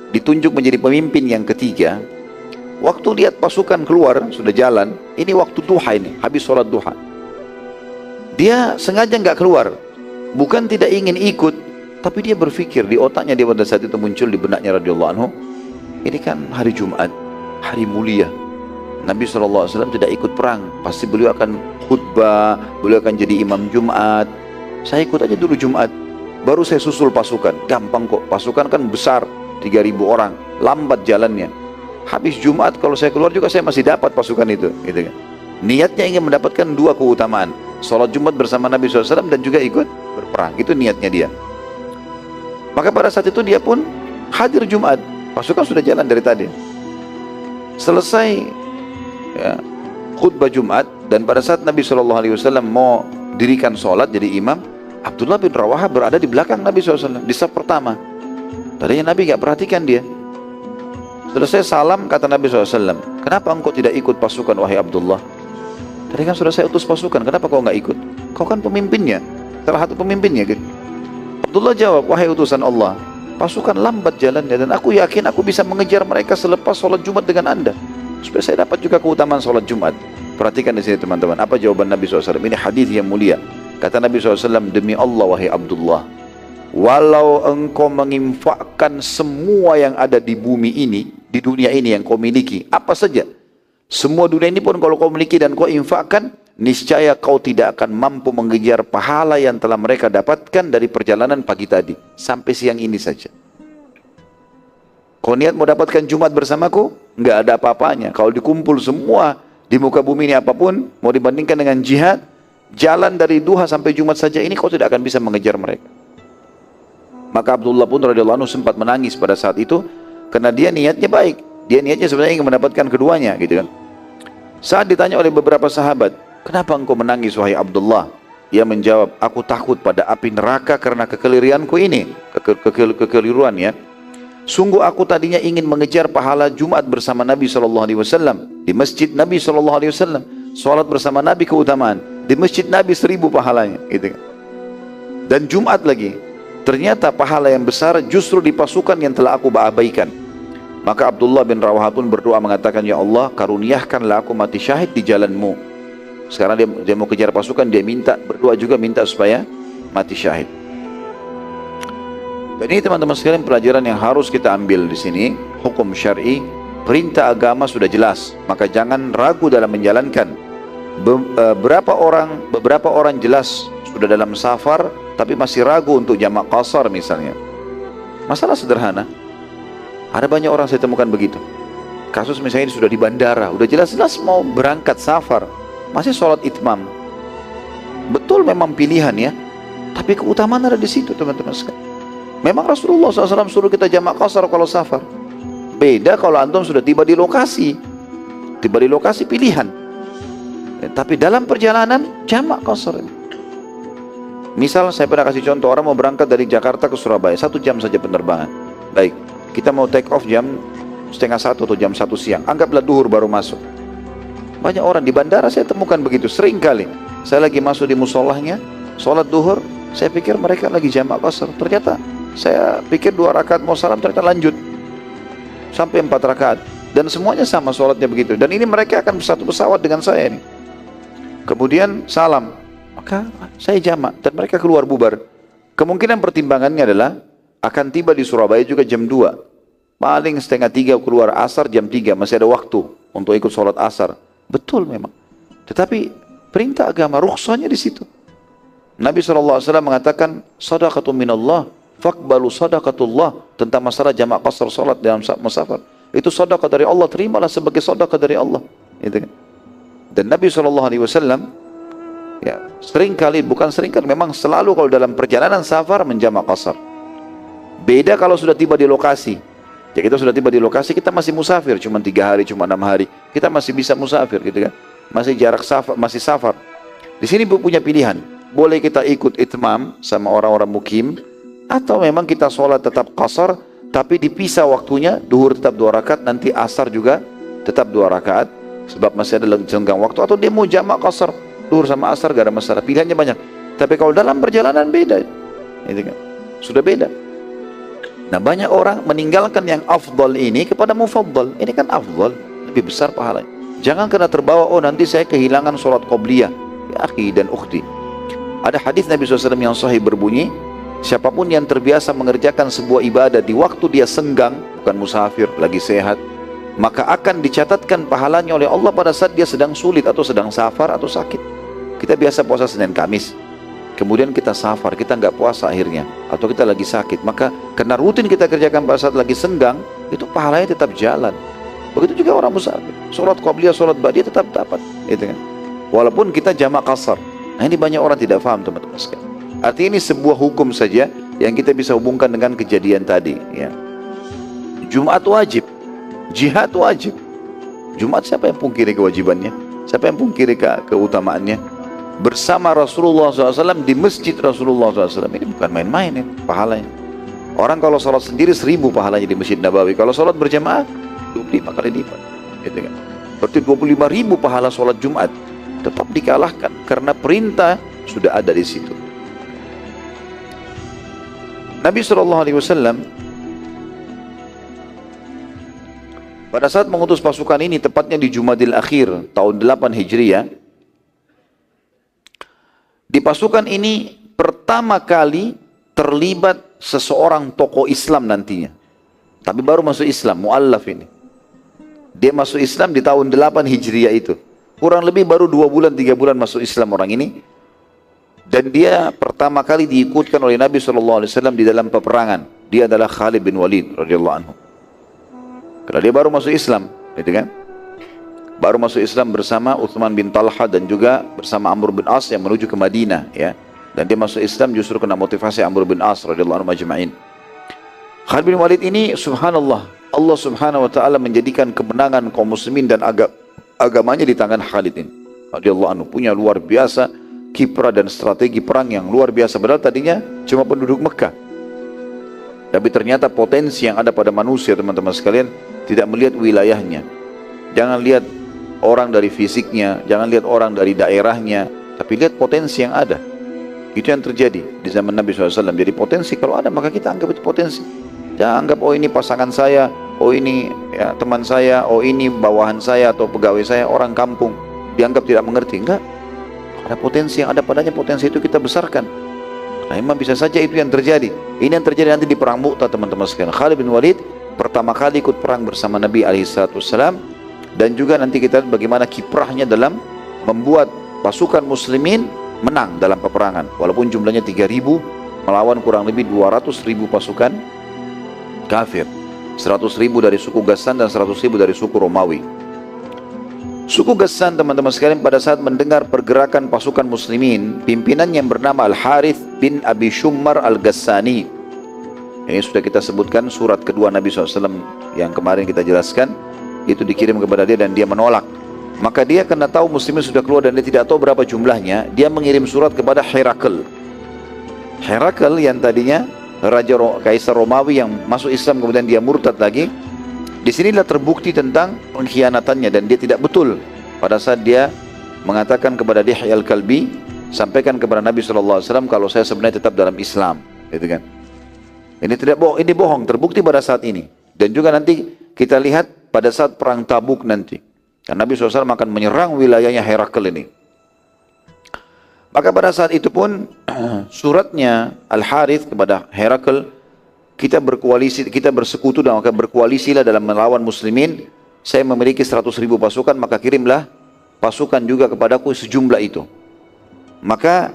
ditunjuk menjadi pemimpin yang ketiga, Waktu lihat pasukan keluar, sudah jalan, ini waktu duha ini, habis sholat duha. Dia sengaja nggak keluar, bukan tidak ingin ikut, tapi dia berpikir di otaknya, dia pada saat itu muncul di benaknya radhiyallahu anhu, ini kan hari Jumat, hari mulia. Nabi SAW tidak ikut perang, pasti beliau akan khutbah, beliau akan jadi imam Jumat. Saya ikut aja dulu Jumat, baru saya susul pasukan. Gampang kok, pasukan kan besar, 3.000 orang, lambat jalannya. Habis Jumat kalau saya keluar juga saya masih dapat pasukan itu, gitu kan. Niatnya ingin mendapatkan dua keutamaan, sholat Jumat bersama Nabi SAW dan juga ikut berperang. Itu niatnya dia. Maka pada saat itu dia pun hadir Jumat, pasukan sudah jalan dari tadi. Selesai ya, khutbah Jumat, dan pada saat Nabi SAW mau dirikan sholat jadi imam, Abdullah bin Rawaha berada di belakang Nabi SAW di saf pertama. Tadinya Nabi gak perhatikan dia. Selesai salam, kata Nabi SAW, kenapa engkau tidak ikut pasukan wahai Abdullah? Tadi kan sudah saya utus pasukan, kenapa kau nggak ikut? Kau kan pemimpinnya, salah satu pemimpinnya gitu. Abdullah jawab, wahai utusan Allah, pasukan lambat jalannya, dan aku yakin aku bisa mengejar mereka selepas sholat Jumat dengan anda, supaya saya dapat juga keutamaan sholat Jumat. Perhatikan di sini teman-teman, apa jawaban Nabi SAW? Ini hadis yang mulia. Kata Nabi SAW, demi Allah wahai Abdullah, walau engkau menginfakkan semua yang ada di bumi ini, di dunia ini yang kau miliki, apa saja, semua dunia ini pun kalau kau miliki dan kau infakkan, niscaya kau tidak akan mampu mengejar pahala yang telah mereka dapatkan dari perjalanan pagi tadi sampai siang ini saja. Kau niat mau dapatkan Jumat bersamaku, nggak ada apa-apanya. Kalau dikumpul semua di muka bumi ini apapun, mau dibandingkan dengan jihad, jalan dari duha sampai Jumat saja ini kau tidak akan bisa mengejar mereka. Maka Abdullah pun radhiyallahu anhu sempat menangis pada saat itu, karena dia niatnya baik. Dia niatnya sebenarnya ingin mendapatkan keduanya, gitu kan. Saat ditanya oleh beberapa sahabat, kenapa engkau menangis wahai Abdullah? Ia menjawab, aku takut pada api neraka karena kekeliruanku ini, kekeliruan ya. Sungguh aku tadinya ingin mengejar pahala Jumat bersama Nabi SAW di masjid Nabi SAW, sholat bersama Nabi keutamaan, di masjid Nabi 1000 pahalanya, gitu kan. Dan Jumat lagi, ternyata pahala yang besar justru di pasukan yang telah aku abaikan. Maka Abdullah bin Rawaha pun berdoa mengatakan, ya Allah, karuniakanlah aku mati syahid di jalanmu. Sekarang dia mau kejar pasukan, dia berdoa juga minta supaya mati syahid. Dan ini teman-teman sekalian pelajaran yang harus kita ambil di sini. Hukum syar'i, perintah agama sudah jelas, maka jangan ragu dalam menjalankan. Beberapa orang jelas sudah dalam safar tapi masih ragu untuk jamak qasar misalnya. Masalah sederhana. Ada banyak orang saya temukan begitu. Kasus misalnya sudah di bandara, udah jelas-jelas mau berangkat safar, masih sholat itmam. Betul memang pilihan ya, tapi keutamaan ada di situ teman-teman sekalian. Memang Rasulullah SAW suruh kita jamak qasar kalau safar. Beda kalau antum sudah tiba di lokasi. Tiba di lokasi pilihan. Tapi dalam perjalanan jamak qasar. Misal saya pernah kasih contoh, orang mau berangkat dari Jakarta ke Surabaya, 1 jam saja penerbangan. Baik, kita mau take off jam 12:30 atau jam 1 siang. Anggaplah duhur baru masuk. Banyak orang di bandara saya temukan begitu, sering kali. Saya lagi masuk di musolahnya, sholat duhur, saya pikir mereka lagi jamak qasar. Ternyata saya pikir 2 rakaat mau salam, ternyata lanjut sampai 4 rakaat. Dan semuanya sama sholatnya begitu. Dan ini mereka akan satu pesawat dengan saya nih. Kemudian salam, maka saya jamak dan mereka keluar bubar. Kemungkinan pertimbangannya adalah akan tiba di Surabaya juga jam 2. Paling 2:30 keluar asar jam 3, masih ada waktu untuk ikut sholat asar. Betul memang. Tetapi perintah agama, rukhsahnya di situ. Nabi SAW mengatakan, sadaqatu minallah, faqbalu sadaqatullah, tentang masalah jamak qasar sholat dalam musafir. Itu sedekah dari Allah, terimalah sebagai sedekah dari Allah. Gitu kan? Dan Nabi SAW ya, bukan sering kali, memang selalu kalau dalam perjalanan safar menjamak qasar. Beda kalau sudah tiba di lokasi. Ya, kita sudah tiba di lokasi, kita masih musafir, cuma 3 hari, cuma 6 hari, kita masih bisa musafir, gitu kan? Masih jarak safar, masih safar. Di sini punya pilihan, boleh kita ikut itmam sama orang-orang mukim, atau memang kita sholat tetap qasar, tapi dipisah waktunya, duhur tetap 2 rakaat, nanti asar juga tetap 2 rakaat, sebab masih ada jenggang waktu. Atau dia mau jamak qasar, duhur sama asar, gak ada masalah, pilihannya banyak. Tapi kalau dalam perjalanan beda, gitu kan? Sudah beda. Nah, banyak orang meninggalkan yang afdal ini kepada mufaddal. Ini kan afdal. lebih besar pahalanya. Jangan karena terbawa, oh nanti saya kehilangan sholat qobliyah. Ya akhi dan ukhti, ada hadis Nabi SAW yang sahih berbunyi, siapapun yang terbiasa mengerjakan sebuah ibadah di waktu dia senggang, bukan musafir, lagi sehat, maka akan dicatatkan pahalanya oleh Allah pada saat dia sedang sulit atau sedang safar atau sakit. Kita biasa puasa Senin Kamis, kemudian kita safar, kita nggak puasa akhirnya, atau kita lagi sakit, maka karena rutin kita kerjakan pada saat lagi senggang, itu pahalanya tetap jalan. Begitu juga orang musafir, sholat qabliyah, sholat ba'diyah tetap dapat, gitu kan? Walaupun kita jamak qasar. Nah ini banyak orang tidak paham teman-teman sekalian. Artinya ini sebuah hukum saja yang kita bisa hubungkan dengan kejadian tadi. Ya. Jumat wajib, jihad wajib. Jumat siapa yang pungkiri kewajibannya? Siapa yang pungkiri keutamaannya? Bersama Rasulullah SAW di masjid Rasulullah SAW, ini bukan main-main ya, pahalanya. Orang kalau sholat sendiri 1000 pahalanya di Masjid Nabawi. Kalau sholat berjamaah 25 kali lipat, gitu kan? Berarti 25.000 pahala sholat Jumat. Tetap dikalahkan karena perintah sudah ada di situ. Nabi SAW pada saat mengutus pasukan ini, tepatnya di Jumadil Akhir tahun 8 Hijriah, di pasukan ini pertama kali terlibat seseorang tokoh Islam nantinya, tapi baru masuk Islam, mu'allaf ini. Dia masuk Islam di tahun 8 Hijriah itu. Kurang lebih baru 2 bulan, 3 bulan masuk Islam orang ini. Dan dia pertama kali diikutkan oleh Nabi SAW di dalam peperangan. Dia adalah Khalid bin Walid radhiyallahu anhu. Karena dia baru masuk Islam, gitu kan? Baru masuk Islam bersama Uthman bin Talha dan juga bersama Amr bin As yang menuju ke Madinah, ya. Dan dia masuk Islam justru kena motivasi Amr bin As radhiyallahu anhu majma'in. Khalid bin Walid ini subhanallah, Allah subhanahu wa ta'ala menjadikan kemenangan kaum muslimin dan agamanya di tangan Khalid ini radhiyallahu anhu. Punya luar biasa kiprah dan strategi perang yang luar biasa. Padahal tadinya cuma penduduk Mekah, tapi ternyata potensi yang ada pada manusia, teman-teman sekalian, tidak melihat wilayahnya. Jangan lihat orang dari fisiknya, jangan lihat orang dari daerahnya, tapi lihat potensi yang ada. Itu yang terjadi di zaman Nabi SAW. Jadi potensi kalau ada, maka kita anggap itu potensi. Jangan anggap, oh ini pasangan saya, oh ini ya, teman saya, oh ini bawahan saya atau pegawai saya, orang kampung, dianggap tidak mengerti. Enggak, ada potensi yang ada padanya, potensi itu kita besarkan. Nah memang bisa saja itu yang terjadi. Ini yang terjadi nanti di perang Mu'tah, teman-teman sekalian. Khalid bin Walid pertama kali ikut perang bersama Nabi SAW, dan juga nanti kita lihat bagaimana kiprahnya dalam membuat pasukan muslimin menang dalam peperangan. Walaupun jumlahnya 3.000 melawan kurang lebih 200.000 pasukan kafir. 100.000 dari suku Ghassan dan 100.000 dari suku Romawi. Suku Ghassan, teman-teman sekalian, pada saat mendengar pergerakan pasukan muslimin, pimpinan yang bernama Al-Harith bin Abi Shummar Al-Ghassani. Ini sudah kita sebutkan surat kedua Nabi SAW yang kemarin kita jelaskan. Itu dikirim kepada dia dan dia menolak. Maka dia karena tahu muslimin sudah keluar dan dia tidak tahu berapa jumlahnya, dia mengirim surat kepada Herakl. Herakl yang tadinya Raja Kaisar Romawi yang masuk Islam kemudian dia murtad lagi. Di sinilah terbukti tentang pengkhianatannya dan dia tidak betul pada saat dia mengatakan kepada Dihya al-Kalbi, sampaikan kepada Nabi SAW kalau saya sebenarnya tetap dalam Islam, gitu kan? Ini tidak bohong, ini bohong, terbukti pada saat ini. Dan juga nanti kita lihat pada saat perang Tabuk nanti, karena Nabi SAW akan menyerang wilayahnya Herakl ini. Maka pada saat itu pun suratnya Al-Harith kepada Herakl, kita berkoalisi, kita bersekutu dan maka berkoalisilah dalam melawan muslimin. Saya memiliki 100.000 pasukan, maka kirimlah pasukan juga kepadaku sejumlah itu. Maka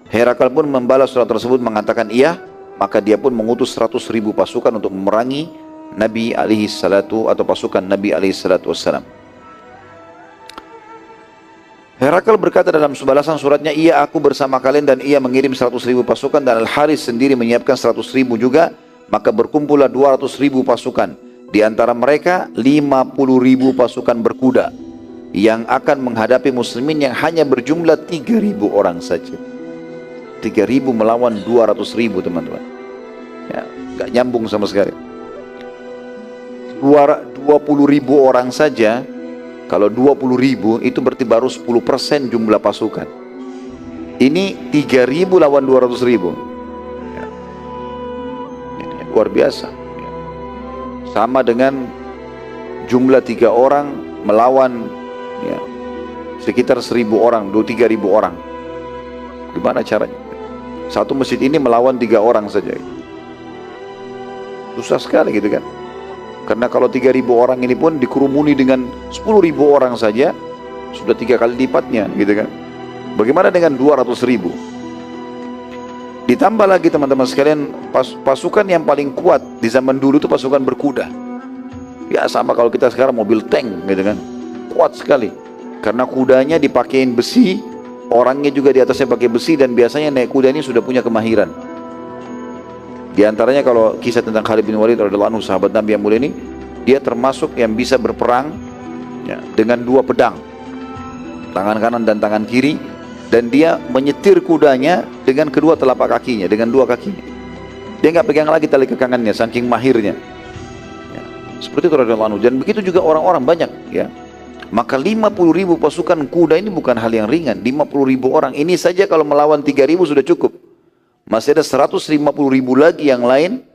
Herakl pun membalas surat tersebut mengatakan iya. Maka dia pun mengutus 100.000 pasukan untuk memerangi Nabi alaihi salatu atau pasukan Nabi alaihi salatu wassalam. Herakl berkata dalam balasan suratnya, iya aku bersama kalian, dan ia mengirim 100.000 pasukan dan Al-Harith sendiri menyiapkan 100.000 juga. Maka berkumpullah 200.000 pasukan. Di antara mereka 50.000 pasukan berkuda yang akan menghadapi muslimin yang hanya berjumlah 3.000 orang saja. 3.000 melawan 200.000, teman-teman. Ya, gak nyambung sama sekali. 20.000 orang saja, kalau 20.000 itu berarti baru 10% jumlah pasukan. Ini 3.000 lawan 200.000. Luar biasa. Sama dengan jumlah 3 orang melawan ya, sekitar 1.000 orang, 2-3.000 orang. Gimana caranya? Satu masjid ini melawan 3 orang saja. Susah sekali gitu kan. Karena kalau 3.000 orang ini pun dikerumuni dengan 10.000 orang saja, sudah 3 kali lipatnya gitu kan. Bagaimana dengan 200.000? Ditambah lagi teman-teman sekalian, pasukan yang paling kuat di zaman dulu itu pasukan berkuda. Ya sama kalau kita sekarang mobil tank gitu kan. Kuat sekali. Karena kudanya dipakein besi, orangnya juga di atasnya pakai besi, dan biasanya naik kuda ini sudah punya kemahiran. Di antaranya kalau kisah tentang Khalid bin Walid radhiyallahu anhu, sahabat Nabi yang mulia ini, dia termasuk yang bisa berperang ya, dengan 2 pedang, tangan kanan dan tangan kiri, dan dia menyetir kudanya dengan kedua telapak kakinya, dengan 2 kakinya. Dia nggak pegang lagi tali kekangannya, saking mahirnya. Ya, seperti itu radhiyallahu anhu. Dan begitu juga orang-orang banyak ya. Maka 50.000 pasukan kuda ini bukan hal yang ringan. 50.000 orang ini saja kalau melawan 3.000 sudah cukup. Masih ada 150.000 lagi yang lain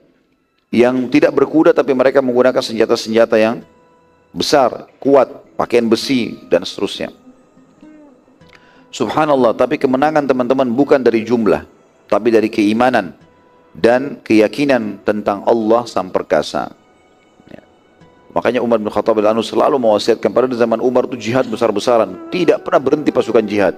yang tidak berkuda, tapi mereka menggunakan senjata-senjata yang besar, kuat, pakaian besi dan seterusnya. Subhanallah, tapi kemenangan teman-teman bukan dari jumlah, tapi dari keimanan dan keyakinan tentang Allah Sang Perkasa. Makanya Umar bin Khattab al-Anu selalu mewasiatkan, pada zaman Umar itu jihad besar-besaran, tidak pernah berhenti pasukan jihad.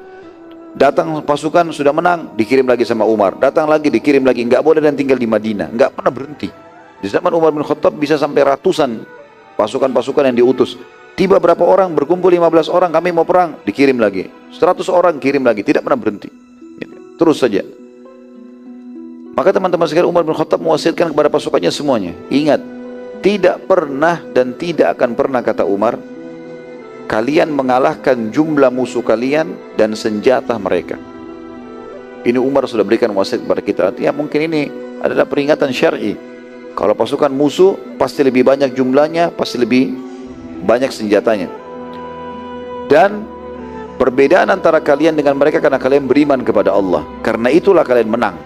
Datang pasukan sudah menang, dikirim lagi sama Umar, datang lagi, dikirim lagi, nggak boleh dan tinggal di Madinah, nggak pernah berhenti. Di zaman Umar bin Khattab bisa sampai ratusan pasukan-pasukan yang diutus. Tiba berapa orang, berkumpul 15 orang, kami mau perang, dikirim lagi. 100 orang, kirim lagi, tidak pernah berhenti. Terus saja. Maka teman-teman sekalian, Umar bin Khattab mewasiatkan kepada pasukannya semuanya, ingat, tidak pernah dan tidak akan pernah, kata Umar, kalian mengalahkan jumlah musuh kalian dan senjata mereka. Ini Umar sudah berikan wasiat kepada kita. Artinya mungkin ini adalah peringatan syar'i. Kalau pasukan musuh pasti lebih banyak jumlahnya, pasti lebih banyak senjatanya. Dan perbedaan antara kalian dengan mereka karena kalian beriman kepada Allah. Karena itulah kalian menang.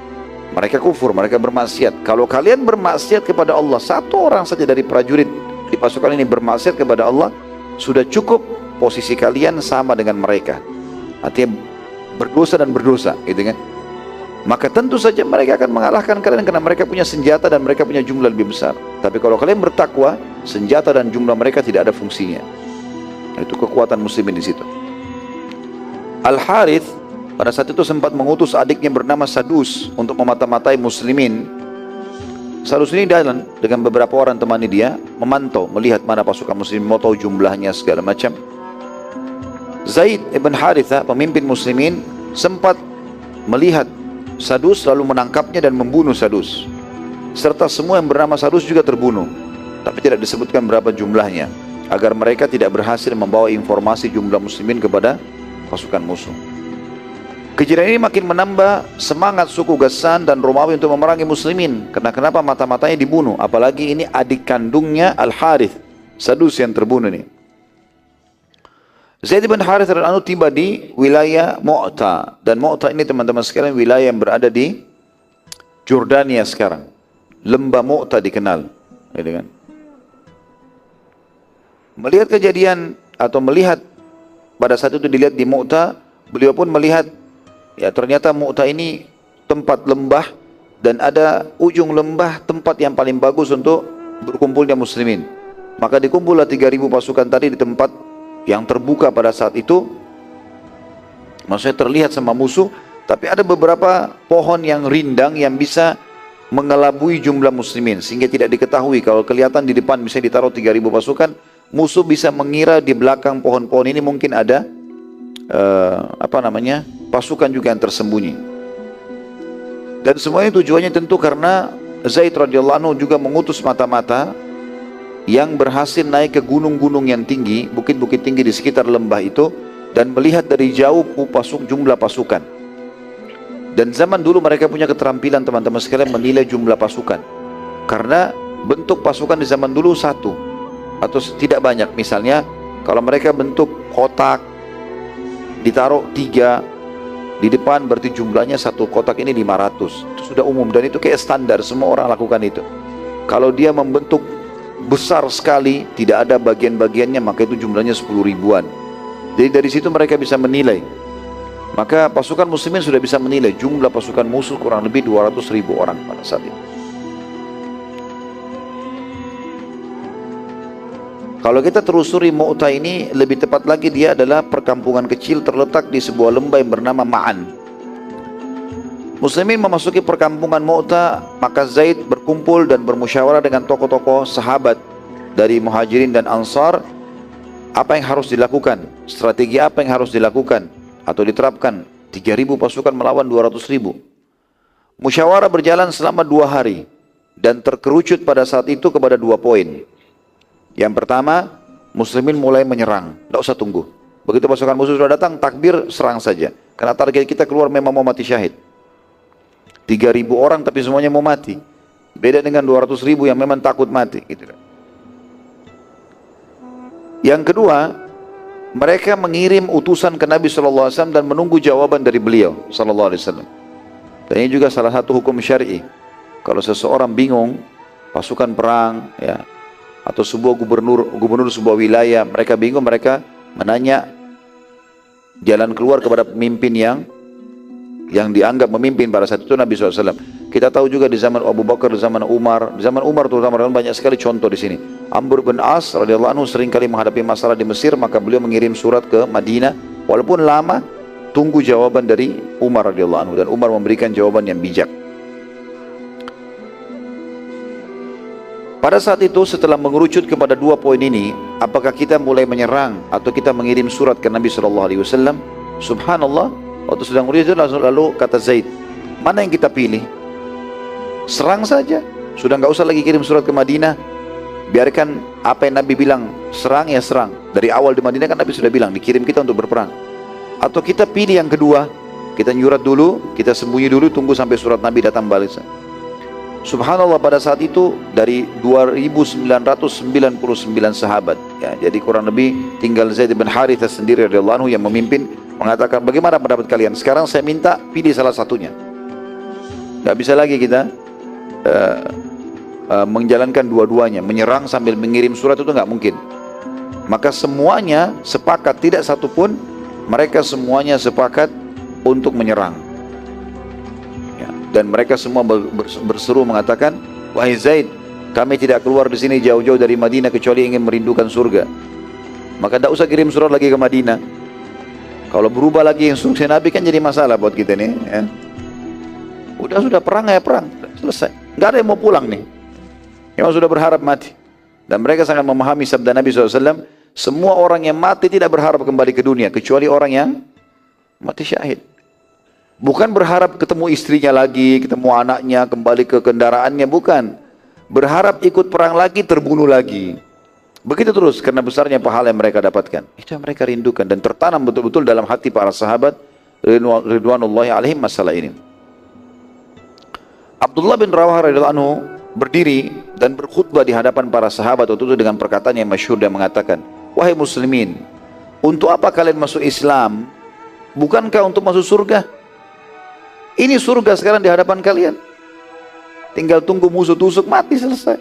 Mereka kufur, mereka bermaksiat. Kalau kalian bermaksiat kepada Allah, 1 orang saja dari prajurit di pasukan ini bermaksiat kepada Allah, sudah cukup posisi kalian sama dengan mereka. Artinya berdosa dan berdosa, gitu kan? Maka tentu saja mereka akan mengalahkan kalian karena mereka punya senjata dan mereka punya jumlah lebih besar. Tapi kalau kalian bertakwa, senjata dan jumlah mereka tidak ada fungsinya. Itu kekuatan muslimin di situ. Al-Harith pada saat itu sempat mengutus adiknya bernama Sadus untuk memata-matai muslimin. Sadus ini jalan dengan beberapa orang temani dia, memantau, melihat mana pasukan muslimin, mau tahu jumlahnya segala macam. Zaid ibn Haritha, pemimpin muslimin, sempat melihat Sadus lalu menangkapnya dan membunuh Sadus. Serta semua yang bernama Sadus juga terbunuh. Tapi tidak disebutkan berapa jumlahnya, agar mereka tidak berhasil membawa informasi jumlah muslimin kepada pasukan musuh. Kejadian ini makin menambah semangat suku Ghassan dan Romawi untuk memerangi muslimin. Karena kenapa mata-matanya dibunuh? Apalagi ini adik kandungnya Al-Harith, Sadus yang terbunuh ini. Zaid bin Harith radhiyallahu anhu tiba di wilayah Mu'ta. Dan Mu'ta ini teman-teman sekalian wilayah yang berada di Jordania sekarang. Lembah Mu'ta dikenal. Gitu kan? Melihat kejadian atau melihat pada saat itu dilihat di Mu'ta, beliau pun melihat ya ternyata Mu'ta ini tempat lembah dan ada ujung lembah tempat yang paling bagus untuk berkumpulnya muslimin. Maka dikumpullah 3.000 pasukan tadi di tempat yang terbuka pada saat itu. Maksudnya terlihat sama musuh, tapi ada beberapa pohon yang rindang yang bisa mengelabui jumlah muslimin sehingga tidak diketahui. Kalau kelihatan di depan misalnya ditaruh 3.000 pasukan, musuh bisa mengira di belakang pohon-pohon ini mungkin ada pasukan juga yang tersembunyi. Dan semuanya tujuannya tentu karena Zaid radhiyallahu anhu juga mengutus mata-mata yang berhasil naik ke gunung-gunung yang tinggi, bukit-bukit tinggi di sekitar lembah itu, dan melihat dari jauh jumlah pasukan. Dan zaman dulu mereka punya keterampilan teman-teman sekalian menilai jumlah pasukan, karena bentuk pasukan di zaman dulu satu atau tidak banyak. Misalnya kalau mereka bentuk kotak ditaruh 3 di depan, berarti jumlahnya satu kotak ini 500. Itu sudah umum dan itu kayak standar, semua orang lakukan itu. Kalau dia membentuk besar sekali, tidak ada bagian-bagiannya, maka itu jumlahnya 10 ribuan. Jadi dari situ mereka bisa menilai. Maka pasukan muslimin sudah bisa menilai jumlah pasukan musuh kurang lebih 200.000 orang pada saat itu. Kalau kita telusuri Mu'tah ini, lebih tepat lagi dia adalah perkampungan kecil terletak di sebuah lembah yang bernama Ma'an. Muslimin memasuki perkampungan Mu'tah, maka Zaid berkumpul dan bermusyawarah dengan tokoh-tokoh sahabat dari Muhajirin dan Ansar. Apa yang harus dilakukan? Strategi apa yang harus dilakukan atau diterapkan? 3.000 pasukan melawan 200.000. Musyawarah berjalan selama 2 hari dan terkerucut pada saat itu kepada 2 poin. Yang pertama, muslimin mulai menyerang, tidak usah tunggu. Begitu pasukan musuh sudah datang, takbir, serang saja. Karena target kita keluar memang mau mati syahid. 3.000 orang tapi semuanya mau mati. Beda dengan 200.000 yang memang takut mati. Gitu. Yang kedua, mereka mengirim utusan ke Nabi SAW dan menunggu jawaban dari beliau SAW. Dan ini juga salah satu hukum syar'i. Kalau seseorang bingung, pasukan perang, ya, atau sebuah gubernur sebuah wilayah, mereka bingung, mereka menanya jalan keluar kepada pemimpin yang dianggap memimpin pada saat itu Nabi SAW. Kita tahu juga di zaman Abu Bakar, di zaman Umar terutama banyak sekali contoh di sini. Amr bin As radhiyallahu anhu sering kali menghadapi masalah di Mesir, maka beliau mengirim surat ke Madinah, walaupun lama, tunggu jawaban dari Umar radhiyallahu anhu, dan Umar memberikan jawaban yang bijak. Pada saat itu setelah mengerucut kepada 2 poin ini, apakah kita mulai menyerang atau kita mengirim surat ke Nabi SAW? Subhanallah, waktu sedang mengerucut lalu kata Zaid, mana yang kita pilih? Serang saja, sudah nggak usah lagi kirim surat ke Madinah. Biarkan apa yang Nabi bilang, serang ya serang. Dari awal di Madinah kan Nabi sudah bilang, dikirim kita untuk berperang. Atau kita pilih yang kedua, kita nyurat dulu, kita sembunyi dulu, tunggu sampai surat Nabi datang balik. Subhanallah, pada saat itu dari 2.999 sahabat, ya, jadi kurang lebih tinggal Zaid bin Harithah sendiri radhiyallahu anhu yang memimpin, mengatakan, bagaimana pendapat kalian? Sekarang saya minta pilih salah satunya. Gak bisa lagi kita menjalankan dua-duanya, menyerang sambil mengirim surat itu nggak mungkin. Maka semuanya sepakat, tidak satupun, mereka semuanya sepakat untuk menyerang. Ya, dan mereka semua berseru mengatakan, wahai Zaid, kami tidak keluar di sini jauh-jauh dari Madinah kecuali ingin merindukan surga. Maka tidak usah kirim surat lagi ke Madinah. Kalau berubah lagi instruksi Nabi kan jadi masalah buat kita nih. Ya. Sudah perang ya perang, selesai. Nggak ada yang mau pulang nih. Memang sudah berharap mati. Dan mereka sangat memahami sabda Nabi SAW, semua orang yang mati tidak berharap kembali ke dunia, kecuali orang yang mati syahid. Bukan berharap ketemu istrinya lagi, ketemu anaknya, kembali ke kendaraannya, bukan. Berharap ikut perang lagi, terbunuh lagi. Begitu terus, karena besarnya pahala yang mereka dapatkan. Itu yang mereka rindukan dan tertanam betul-betul dalam hati para sahabat ridwanullahi alaihim masalah ini. Abdullah bin Rawah radhiyallahu anhu berdiri dan berkhutbah di hadapan para sahabat waktu itu dengan perkataan yang masyhur dan mengatakan, wahai muslimin, untuk apa kalian masuk Islam? Bukankah untuk masuk surga? Ini surga sekarang di hadapan kalian. Tinggal tunggu musuh tusuk, mati, selesai.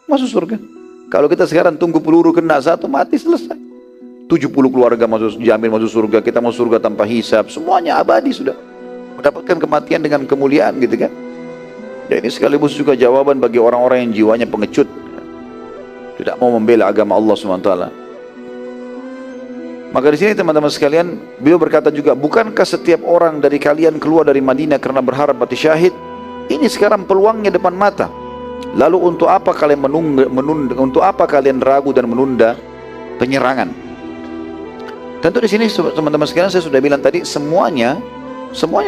Masuk surga. Kalau kita sekarang tunggu peluru kena satu, mati, selesai. 70 keluarga jamin masuk surga, kita mau surga tanpa hisab, semuanya abadi sudah. Mendapatkan kematian dengan kemuliaan gitu kan. Dan ini sekaligus juga jawaban bagi orang-orang yang jiwanya pengecut, tidak mau membela agama Allah SWT. Maka di sini teman-teman sekalian, beliau berkata juga, bukankah setiap orang dari kalian keluar dari Madinah karena berharap mati syahid? Ini sekarang peluangnya depan mata. Lalu untuk apa kalian untuk apa kalian ragu dan menunda penyerangan? Tentu di sini teman-teman sekalian, saya sudah bilang tadi, semuanya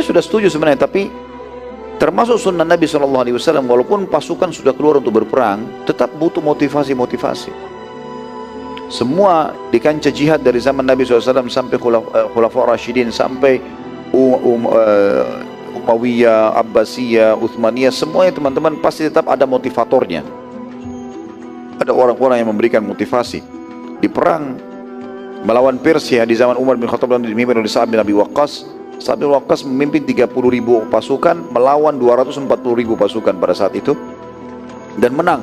sudah setuju sebenarnya, tapi termasuk sunnah Nabi SAW, walaupun pasukan sudah keluar untuk berperang, tetap butuh motivasi. Semua di kancah jihad dari zaman Nabi SAW sampai Khulafaur Rasyidin, sampai Umayyah, Abbasiyah, Uthmaniyah, semuanya teman-teman pasti tetap ada motivatornya. Ada orang-orang yang memberikan motivasi. Di perang melawan Persia di zaman Umar bin Khattab dan dipimpin oleh Sa'ad bin Abi Waqqas, Sa'ad bin Waqqas memimpin 30.000 pasukan melawan 240.000 pasukan pada saat itu dan menang.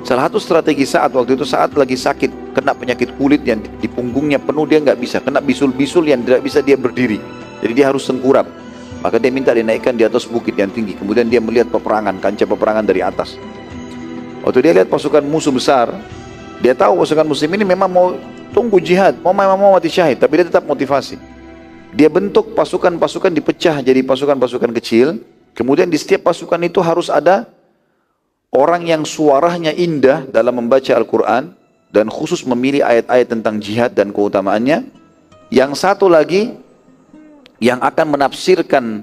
Salah satu strategi Sa'ad waktu itu, saat lagi sakit, kena penyakit kulit yang di punggungnya penuh, dia nggak bisa, kena bisul-bisul yang tidak bisa dia berdiri. Jadi dia harus tengkurap. Maka dia minta dinaikkan di atas bukit yang tinggi. Kemudian dia melihat peperangan, kancah peperangan dari atas. Waktu dia lihat pasukan musuh besar, dia tahu pasukan muslim ini memang mau tunggu jihad, memang mau mati syahid, tapi dia tetap motivasi. Dia bentuk pasukan-pasukan dipecah jadi pasukan-pasukan kecil. Kemudian di setiap pasukan itu harus ada orang yang suaranya indah dalam membaca Al-Quran dan khusus memilih ayat-ayat tentang jihad dan keutamaannya. Yang satu lagi yang akan menafsirkan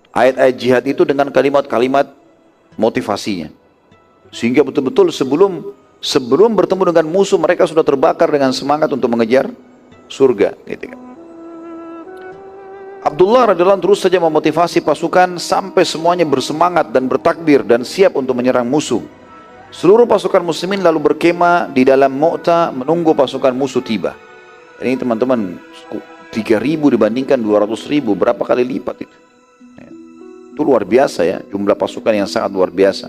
ayat-ayat jihad itu dengan kalimat-kalimat motivasinya. Sehingga betul-betul sebelum bertemu dengan musuh, mereka sudah terbakar dengan semangat untuk mengejar surga. Gitu kan. Abdullah radhiyallahu anhu terus saja memotivasi pasukan sampai semuanya bersemangat dan bertakbir dan siap untuk menyerang musuh. Seluruh pasukan muslimin lalu berkemah di dalam Mu'tah menunggu pasukan musuh tiba. Ini teman-teman, 3.000 dibandingkan 200.000, berapa kali lipat itu. Itu luar biasa ya, jumlah pasukan yang sangat luar biasa.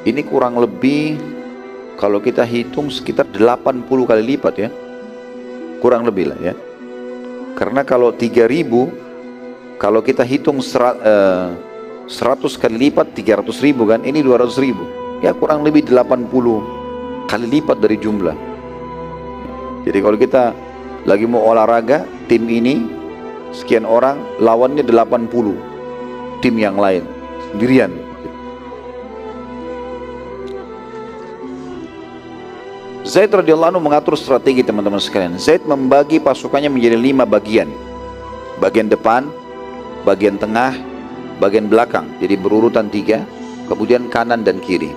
Ini kurang lebih kalau kita hitung sekitar 80 kali lipat ya, kurang lebih lah ya. Karena kalau 3.000, kalau kita hitung 100 kali lipat 300.000 kan, ini 200.000, ya kurang lebih 80 kali lipat dari jumlah. Jadi kalau kita lagi mau olahraga, tim ini sekian orang, lawannya 80 tim yang lain sendirian. Zaid radhiyallahu anhu mengatur strategi teman-teman sekalian. Zaid membagi pasukannya menjadi 5 bagian. Bagian depan, bagian tengah, bagian belakang. Jadi berurutan 3, kemudian kanan dan kiri.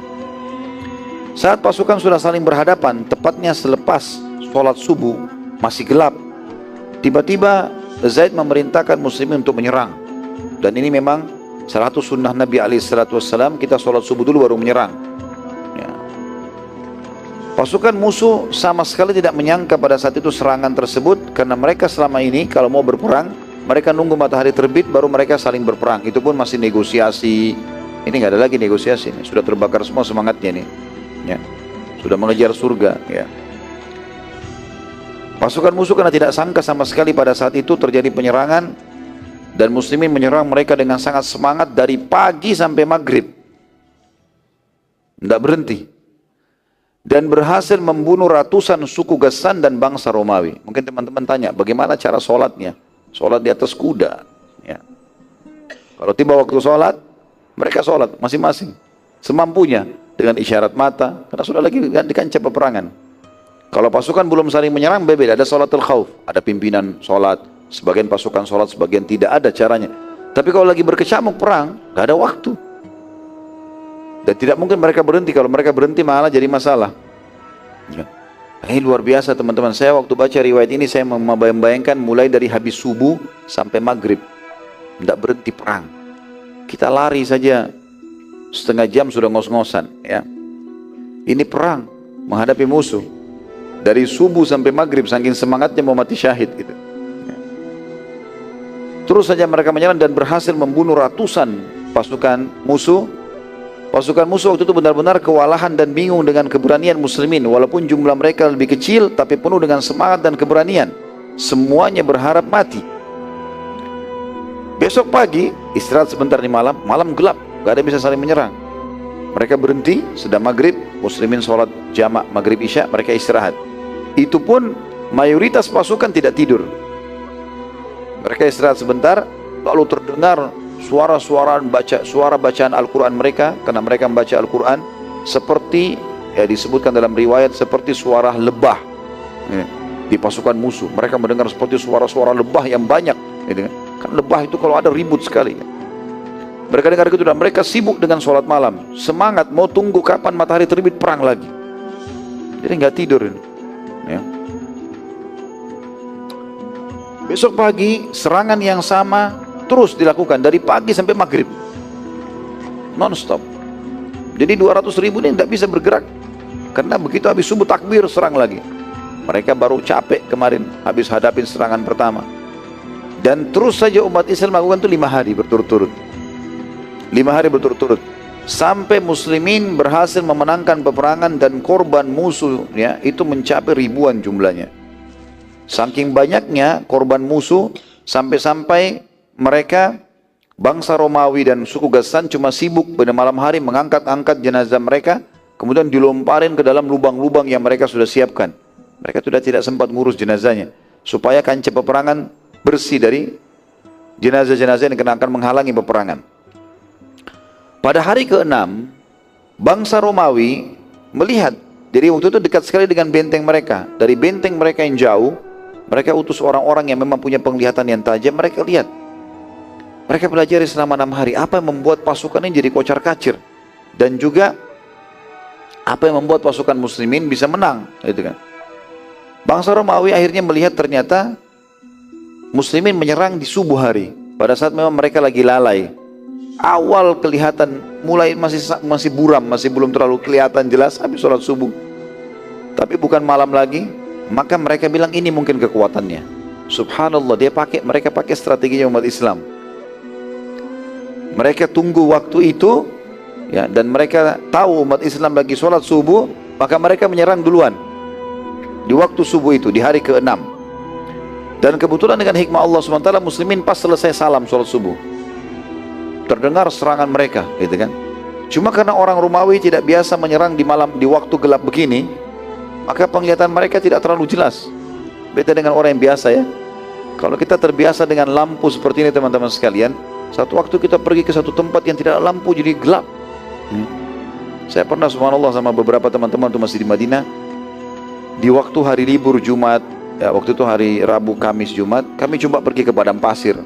Saat pasukan sudah saling berhadapan, tepatnya selepas sholat subuh, masih gelap. Tiba-tiba Zaid memerintahkan muslimin untuk menyerang. Dan ini memang salah satu sunnah Nabi SAW, kita sholat subuh dulu baru menyerang. Pasukan musuh sama sekali tidak menyangka pada saat itu serangan tersebut, karena mereka selama ini kalau mau berperang, mereka nunggu matahari terbit baru mereka saling berperang. Itu pun masih negosiasi. Ini nggak ada lagi negosiasi, nih. Sudah terbakar semua semangatnya nih. Ya. Sudah mengejar surga. Ya. Pasukan musuh karena tidak sangka sama sekali pada saat itu terjadi penyerangan, dan muslimin menyerang mereka dengan sangat semangat dari pagi sampai maghrib. Tidak berhenti. Dan berhasil membunuh ratusan suku Ghassan dan bangsa Romawi. Mungkin teman-teman tanya, bagaimana cara sholatnya? Sholat di atas kuda. Ya. Kalau tiba waktu sholat, mereka sholat masing-masing semampunya dengan isyarat mata, karena sudah lagi di kancah peperangan. Kalau pasukan belum saling menyerang, beda. Ada sholatul khauf, ada pimpinan sholat, sebagian pasukan sholat, sebagian tidak, ada caranya. Tapi kalau lagi berkecamuk perang, gak ada waktu. Dan tidak mungkin mereka berhenti. Kalau mereka berhenti malah jadi masalah. Ya. Ini luar biasa teman-teman. Saya waktu baca riwayat ini, saya membayangkan mulai dari habis subuh sampai maghrib, tidak berhenti perang. Kita lari saja setengah jam sudah ngos-ngosan. Ya. Ini perang menghadapi musuh dari subuh sampai maghrib, saking semangatnya mau mati syahid gitu. Ya. Terus saja mereka menyerang dan berhasil membunuh ratusan pasukan musuh. Pasukan musuh waktu itu benar-benar kewalahan dan bingung dengan keberanian muslimin. Walaupun jumlah mereka lebih kecil, tapi penuh dengan semangat dan keberanian. Semuanya berharap mati. Besok pagi, istirahat sebentar di malam, malam gelap, gak ada bisa saling menyerang. Mereka berhenti, sudah maghrib, muslimin sholat jamak maghrib isya, mereka istirahat. Itu pun mayoritas pasukan tidak tidur. Mereka istirahat sebentar, lalu terdengar suara bacaan Al-Quran mereka, karena mereka membaca Al-Quran seperti ya disebutkan dalam riwayat seperti suara lebah ya, di pasukan musuh. Mereka mendengar seperti suara-suara lebah yang banyak ya, kan lebah itu kalau ada ribut sekali ya. Mereka dengar itu dan mereka sibuk dengan sholat malam, semangat mau tunggu kapan matahari terbit perang lagi. Jadi nggak tidur ya. Besok pagi serangan yang sama terus dilakukan dari pagi sampai maghrib, non-stop. Jadi 200.000 ini tidak bisa bergerak, karena begitu habis subuh takbir serang lagi. Mereka baru capek kemarin habis hadapin serangan pertama. Dan terus saja umat Islam melakukan itu 5 hari berturut-turut. 5 hari berturut-turut. Sampai muslimin berhasil memenangkan peperangan dan korban musuh ya, itu mencapai ribuan jumlahnya. Saking banyaknya korban musuh, sampai-sampai mereka bangsa Romawi dan suku Ghassan cuma sibuk pada malam hari mengangkat-angkat jenazah mereka, kemudian dilomparin ke dalam lubang-lubang yang mereka sudah siapkan. Mereka sudah tidak sempat ngurus jenazahnya, supaya kancah peperangan bersih dari jenazah-jenazah yang akan menghalangi peperangan. Pada hari ke-6, bangsa Romawi melihat, jadi waktu itu dekat sekali dengan benteng mereka. Dari benteng mereka yang jauh, mereka utus orang-orang yang memang punya penglihatan yang tajam. Mereka lihat, mereka pelajari selama 6 hari apa yang membuat pasukan ini jadi kocar-kacir, dan juga apa yang membuat pasukan muslimin bisa menang, gitu kan. Bangsa Romawi akhirnya melihat ternyata muslimin menyerang di subuh hari, pada saat memang mereka lagi lalai. Awal kelihatan mulai masih buram, masih belum terlalu kelihatan jelas habis sholat subuh. Tapi bukan malam lagi, maka mereka bilang ini mungkin kekuatannya. Subhanallah, mereka pakai strateginya umat Islam. Mereka tunggu waktu itu ya, dan mereka tahu umat Islam lagi sholat subuh, maka mereka menyerang duluan di waktu subuh itu, di hari ke-6. Dan kebetulan dengan hikmah Allah SWT, muslimin pas selesai salam sholat subuh, terdengar serangan mereka, gitu kan. Cuma karena orang Romawi tidak biasa menyerang di malam, di waktu gelap begini, maka penglihatan mereka tidak terlalu jelas. Beda dengan orang yang biasa ya. Kalau kita terbiasa dengan lampu seperti ini teman-teman sekalian, satu waktu kita pergi ke satu tempat yang tidak ada lampu jadi gelap. Saya pernah subhanallah sama beberapa teman-teman itu masih di Madinah, di waktu hari libur Jumat, ya, waktu itu hari Rabu, Kamis, Jumat, kami coba pergi ke padang pasir.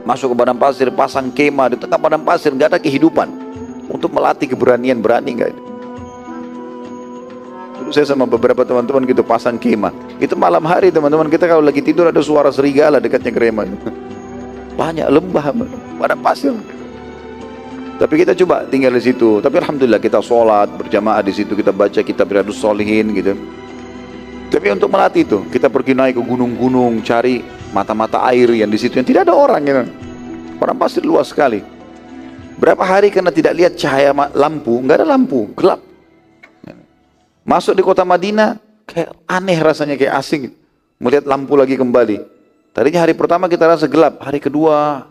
Masuk ke padang pasir, pasang kemah di tengah padang pasir, nggak ada kehidupan, untuk melatih keberanian, berani nggak itu. Dulu saya sama beberapa teman-teman gitu pasang kemah. Itu malam hari teman-teman, kita kalau lagi tidur ada suara serigala dekatnya kemah. Banyak lembah, padang pasir. Tapi kita coba tinggal di situ. Tapi alhamdulillah kita sholat berjamaah di situ, kita baca kitab Riyadhus Shalihin gitu. Tapi untuk melatih itu, kita pergi naik ke gunung-gunung, cari mata-mata air yang di situ yang tidak ada orang gitu. Padang pasir luas sekali. Berapa hari karena tidak lihat cahaya lampu, nggak ada lampu, gelap. Masuk di kota Madinah, kayak aneh rasanya, kayak asing. Melihat lampu lagi kembali. Tadinya hari pertama kita rasa gelap, hari kedua,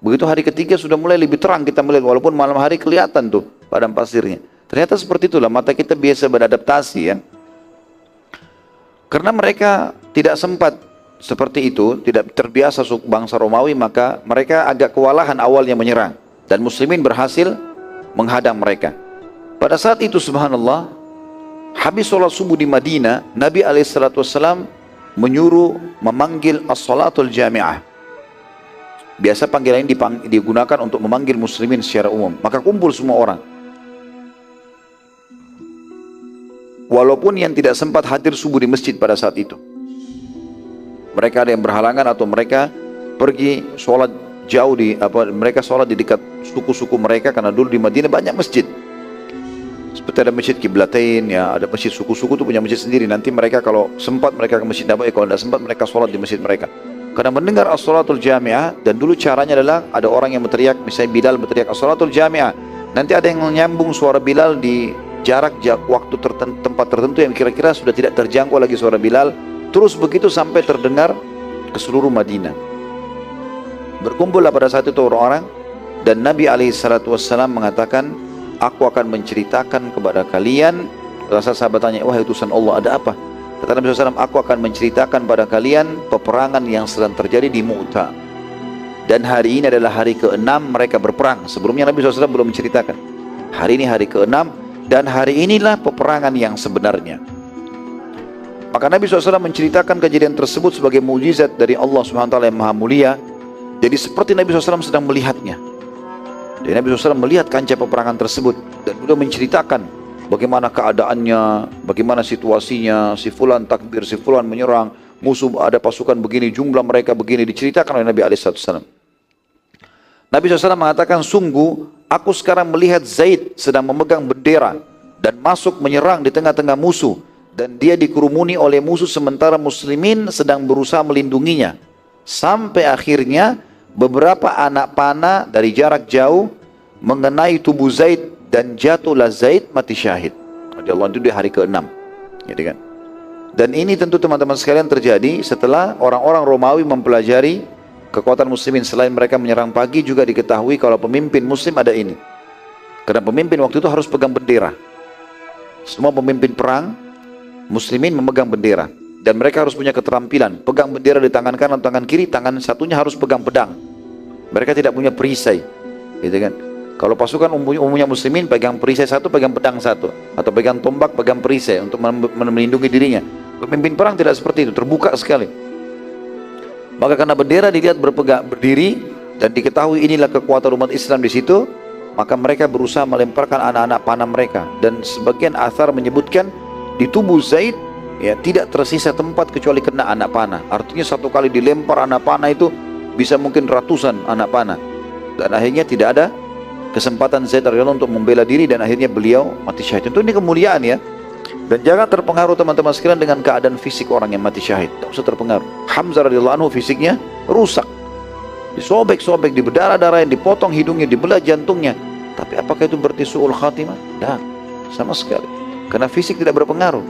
begitu hari ketiga sudah mulai lebih terang kita melihat, walaupun malam hari kelihatan tuh padang pasirnya. Ternyata seperti itulah, mata kita biasa beradaptasi ya. Karena mereka tidak sempat seperti itu, tidak terbiasa bangsa Romawi, maka mereka agak kewalahan awalnya menyerang, dan muslimin berhasil menghadang mereka. Pada saat itu subhanallah, habis sholat subuh di Madinah, Nabi SAW menyuruh memanggil as-salatul jami'ah. Biasa panggilan ini digunakan untuk memanggil muslimin secara umum, maka kumpul semua orang. Walaupun yang tidak sempat hadir subuh di masjid pada saat itu, mereka ada yang berhalangan atau mereka pergi sholat jauh mereka sholat di dekat suku-suku mereka, karena dulu di Madinah banyak masjid. Seperti ada masjid Qiblatain ya, ada masjid suku-suku itu punya masjid sendiri. Nanti mereka kalau sempat mereka ke masjid Nabawi, kalau tidak sempat mereka sholat di masjid mereka. Karena mendengar as-salatul jami'ah, dan dulu caranya adalah ada orang yang berteriak, misalnya Bilal berteriak as-salatul jami'ah, nanti ada yang menyambung suara Bilal di jarak waktu tempat tertentu yang kira-kira sudah tidak terjangkau lagi suara Bilal. Terus begitu sampai terdengar ke seluruh Madinah. Berkumpullah pada saat itu orang-orang, dan Nabi SAW mengatakan, aku akan menceritakan kepada kalian. Rasa sahabat tanya, wahai utusan Allah, ada apa? Kata Nabi SAW, aku akan menceritakan pada kalian peperangan yang sedang terjadi di Mu'tah. Dan hari ini adalah hari ke-6 mereka berperang. Sebelumnya Nabi SAW belum menceritakan. Hari ini hari ke-6, dan hari inilah peperangan yang sebenarnya. Maka Nabi SAW menceritakan kejadian tersebut sebagai mukjizat dari Allah SWT yang maha mulia. Jadi seperti Nabi SAW sedang melihatnya. Dan Nabi SAW melihat kancah peperangan tersebut, dan beliau menceritakan bagaimana keadaannya, bagaimana situasinya, si fulan takbir, si fulan menyerang, musuh ada pasukan begini, jumlah mereka begini, diceritakan oleh Nabi SAW. Nabi SAW mengatakan, sungguh aku sekarang melihat Zaid sedang memegang bendera dan masuk menyerang di tengah-tengah musuh, dan dia dikerumuni oleh musuh sementara muslimin sedang berusaha melindunginya. Sampai akhirnya beberapa anak panah dari jarak jauh mengenai tubuh Zaid dan jatuhlah Zaid mati syahid. Radhiyallahu anhu itu di hari ke-6. Gitu kan? Dan ini tentu teman-teman sekalian terjadi setelah orang-orang Romawi mempelajari kekuatan muslimin. Selain mereka menyerang pagi, juga diketahui kalau pemimpin muslim ada ini. Karena pemimpin waktu itu harus pegang bendera. Semua pemimpin perang muslimin memegang bendera. Dan mereka harus punya keterampilan, pegang bendera di tangan kanan, tangan kiri, tangan satunya harus pegang pedang. Mereka tidak punya perisai, gitu kan? Kalau pasukan umumnya muslimin pegang perisai satu, pegang pedang satu, atau pegang tombak, pegang perisai untuk melindungi dirinya. Pemimpin perang tidak seperti itu, terbuka sekali. Maka karena bendera dilihat berdiri dan diketahui inilah kekuatan umat Islam di situ, maka mereka berusaha melemparkan anak-anak panah mereka. Dan sebagian athar menyebutkan di tubuh Zaid ya tidak tersisa tempat kecuali kena anak panah. Artinya satu kali dilempar anak panah itu bisa mungkin ratusan anak panah. Dan akhirnya tidak ada kesempatan Zaid radhiyallahu untuk membela diri dan akhirnya beliau mati syahid. Tentu ini kemuliaan ya. Dan jangan terpengaruh teman-teman sekalian dengan keadaan fisik orang yang mati syahid. Tidak usah terpengaruh. Hamzah radhiyallahu anhu fisiknya rusak, disobek-sobek, diberdarah-darah, dipotong hidungnya, dibelah jantungnya. Tapi apakah itu berarti su'ul khatimah? Tidak, sama sekali. Karena fisik tidak berpengaruh.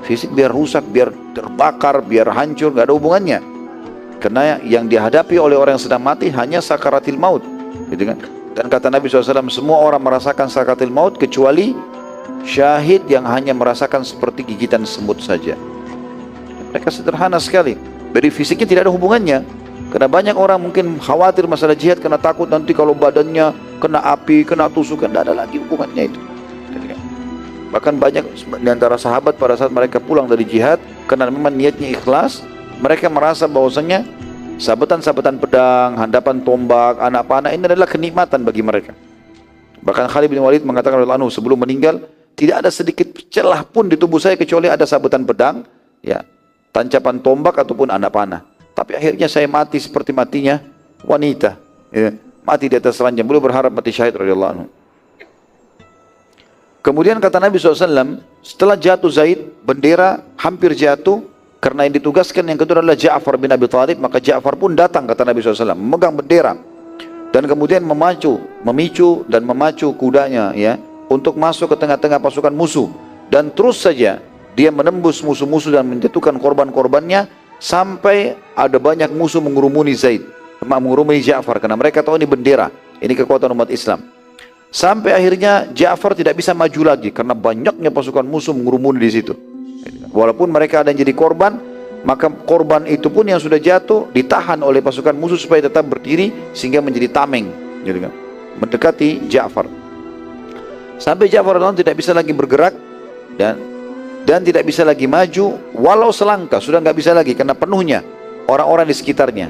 Fisik biar rusak, biar terbakar, biar hancur, nggak ada hubungannya. Karena yang dihadapi oleh orang yang sedang mati hanya sakaratil maut, gitu kan? Dan kata Nabi SAW, semua orang merasakan sakaratil maut kecuali syahid yang hanya merasakan seperti gigitan semut saja. Mereka sederhana sekali. Dari fisiknya tidak ada hubungannya. Karena banyak orang mungkin khawatir masalah jihad karena takut nanti kalau badannya kena api, kena tusukan, tidak ada lagi hubungannya itu. Bahkan banyak di antara sahabat pada saat mereka pulang dari jihad, karena memang niatnya ikhlas, mereka merasa bahwasanya sabetan-sabetan pedang, handapan tombak, anak panah ini adalah kenikmatan bagi mereka. Bahkan Khalid bin Walid mengatakan radhiyallahu anhu sebelum meninggal, tidak ada sedikit celah pun di tubuh saya kecuali ada sabetan pedang, ya, tancapan tombak ataupun anak panah. Tapi akhirnya saya mati seperti matinya wanita, ya, mati di atas ranjang. Beliau berharap mati syahid radhiyallahu anhu. Kemudian kata Nabi SAW, setelah jatuh Zaid, bendera hampir jatuh, karena yang ditugaskan yang kedua adalah Ja'far bin Abi Thalib, maka Ja'far pun datang, kata Nabi SAW, memegang bendera, dan kemudian memicu dan memacu kudanya, ya, untuk masuk ke tengah-tengah pasukan musuh, dan terus saja dia menembus musuh-musuh dan menjatuhkan korban-korbannya, sampai ada banyak musuh mengurumuni Zaid, mengurumuni Ja'far, karena mereka tahu ini bendera, ini kekuatan umat Islam. Sampai akhirnya Ja'far tidak bisa maju lagi karena banyaknya pasukan musuh mengurumuni di situ. Walaupun mereka ada yang jadi korban, maka korban itu pun yang sudah jatuh ditahan oleh pasukan musuh supaya tetap berdiri sehingga menjadi tameng, gitu kan, mendekati Ja'far. Sampai Ja'far tidak bisa lagi bergerak dan tidak bisa lagi maju, walau selangkah sudah nggak bisa lagi karena penuhnya orang-orang di sekitarnya.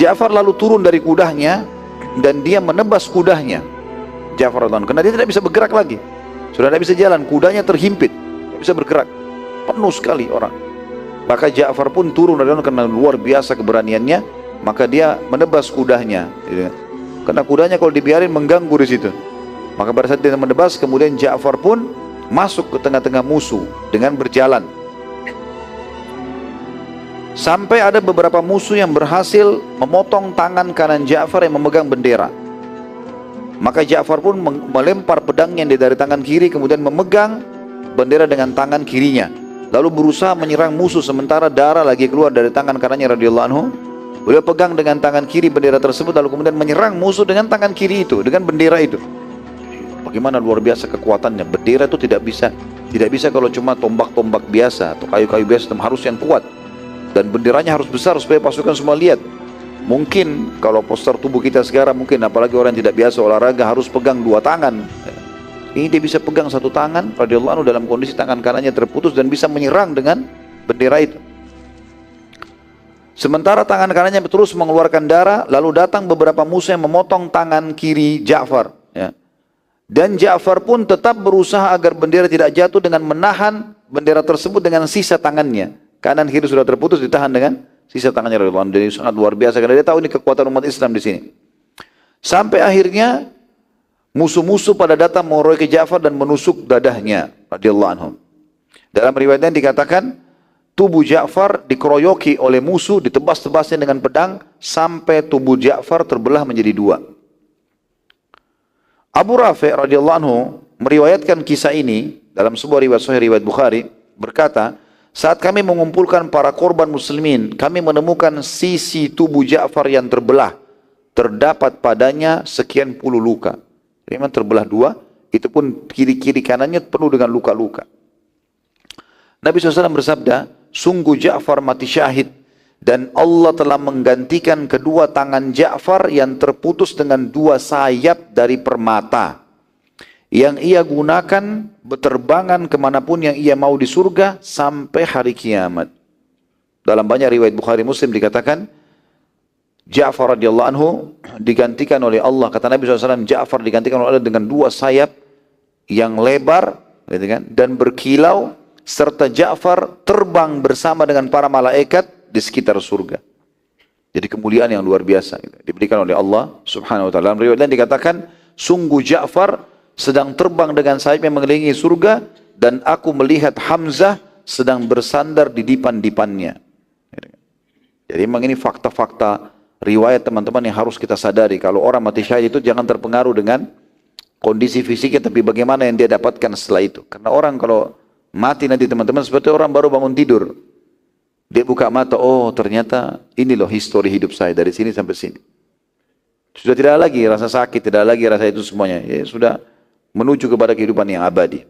Ja'far lalu turun dari kudanya dan dia menebas kudanya, Ja'far radhiyallahu anhu, karena dia tidak bisa bergerak lagi, sudah tidak bisa jalan, kudanya terhimpit, tidak bisa bergerak, penuh sekali orang. Maka Ja'far pun turun radhiyallahu anhu karena luar biasa keberaniannya, maka dia menebas kudanya, gitu. Karena kudanya kalau dibiarin mengganggu di situ. Maka pada saat dia menebas, kemudian Ja'far pun masuk ke tengah-tengah musuh dengan berjalan. Sampai ada beberapa musuh yang berhasil memotong tangan kanan Ja'far yang memegang bendera. Maka Ja'far pun melempar pedangnya dari tangan kiri, kemudian memegang bendera dengan tangan kirinya, lalu berusaha menyerang musuh sementara darah lagi keluar dari tangan kanannya radhiyallahu anhu. Beliau pegang dengan tangan kiri bendera tersebut, lalu kemudian menyerang musuh dengan tangan kiri itu, dengan bendera itu. Bagaimana luar biasa kekuatannya. Bendera itu tidak bisa kalau cuma tombak-tombak biasa atau kayu-kayu biasa, harus yang kuat. Dan benderanya harus besar supaya pasukan semua lihat. Mungkin kalau poster tubuh kita sekarang, mungkin apalagi orang yang tidak biasa olahraga harus pegang dua tangan. Ini dia bisa pegang satu tangan radhiyallahu anhu dalam kondisi tangan kanannya terputus dan bisa menyerang dengan bendera itu. Sementara tangan kanannya terus mengeluarkan darah, lalu datang beberapa musuh yang memotong tangan kiri Ja'far, ya. Dan Ja'far pun tetap berusaha agar bendera tidak jatuh dengan menahan bendera tersebut dengan sisa tangannya. Kanan kiri sudah terputus, ditahan dengan sisa tangannya radhiyallahu anhu. Jadi sangat luar biasa karena dia tahu ini kekuatan umat Islam di sini. Sampai akhirnya musuh-musuh pada datang mengeroyok Ja'far dan menusuk dadahnya radhiyallahu anhu. Dalam riwayatnya dikatakan tubuh Ja'far dikeroyoki oleh musuh, ditebas-tebasnya dengan pedang, sampai tubuh Ja'far terbelah menjadi dua. Abu Rafi' radhiyallahu anhu meriwayatkan kisah ini dalam sebuah riwayat sahih riwayat Bukhari, berkata, saat kami mengumpulkan para korban muslimin, kami menemukan sisi tubuh Ja'far yang terbelah. Terdapat padanya sekian puluh luka. Memang terbelah dua, itu pun kiri-kiri kanannya penuh dengan luka-luka. Nabi SAW bersabda, sungguh Ja'far mati syahid, dan Allah telah menggantikan kedua tangan Ja'far yang terputus dengan dua sayap dari permata, yang ia gunakan berterbangan kemanapun yang ia mau di surga sampai hari kiamat. Dalam banyak riwayat Bukhari Muslim dikatakan, Ja'far radhiyallahu anhu digantikan oleh Allah. Kata Nabi SAW, Ja'far digantikan oleh Allah dengan dua sayap yang lebar, gitu kan, dan berkilau, serta Ja'far terbang bersama dengan para malaikat di sekitar surga. Jadi kemuliaan yang luar biasa gitu, diberikan oleh Allah Subhanahu wa taala. Dalam riwayat lain dikatakan, sungguh Ja'far sedang terbang dengan sayapnya mengelilingi surga, dan aku melihat Hamzah sedang bersandar di dipan-dipannya. Jadi memang ini fakta-fakta riwayat teman-teman yang harus kita sadari. Kalau orang mati syahid itu jangan terpengaruh dengan kondisi fisiknya, tapi bagaimana yang dia dapatkan setelah itu. Karena orang kalau mati nanti teman-teman seperti orang baru bangun tidur. Dia buka mata, oh ternyata ini loh histori hidup saya dari sini sampai sini. Sudah tidak lagi rasa sakit, tidak lagi rasa itu semuanya. Ya, sudah menuju kepada kehidupan yang abadi.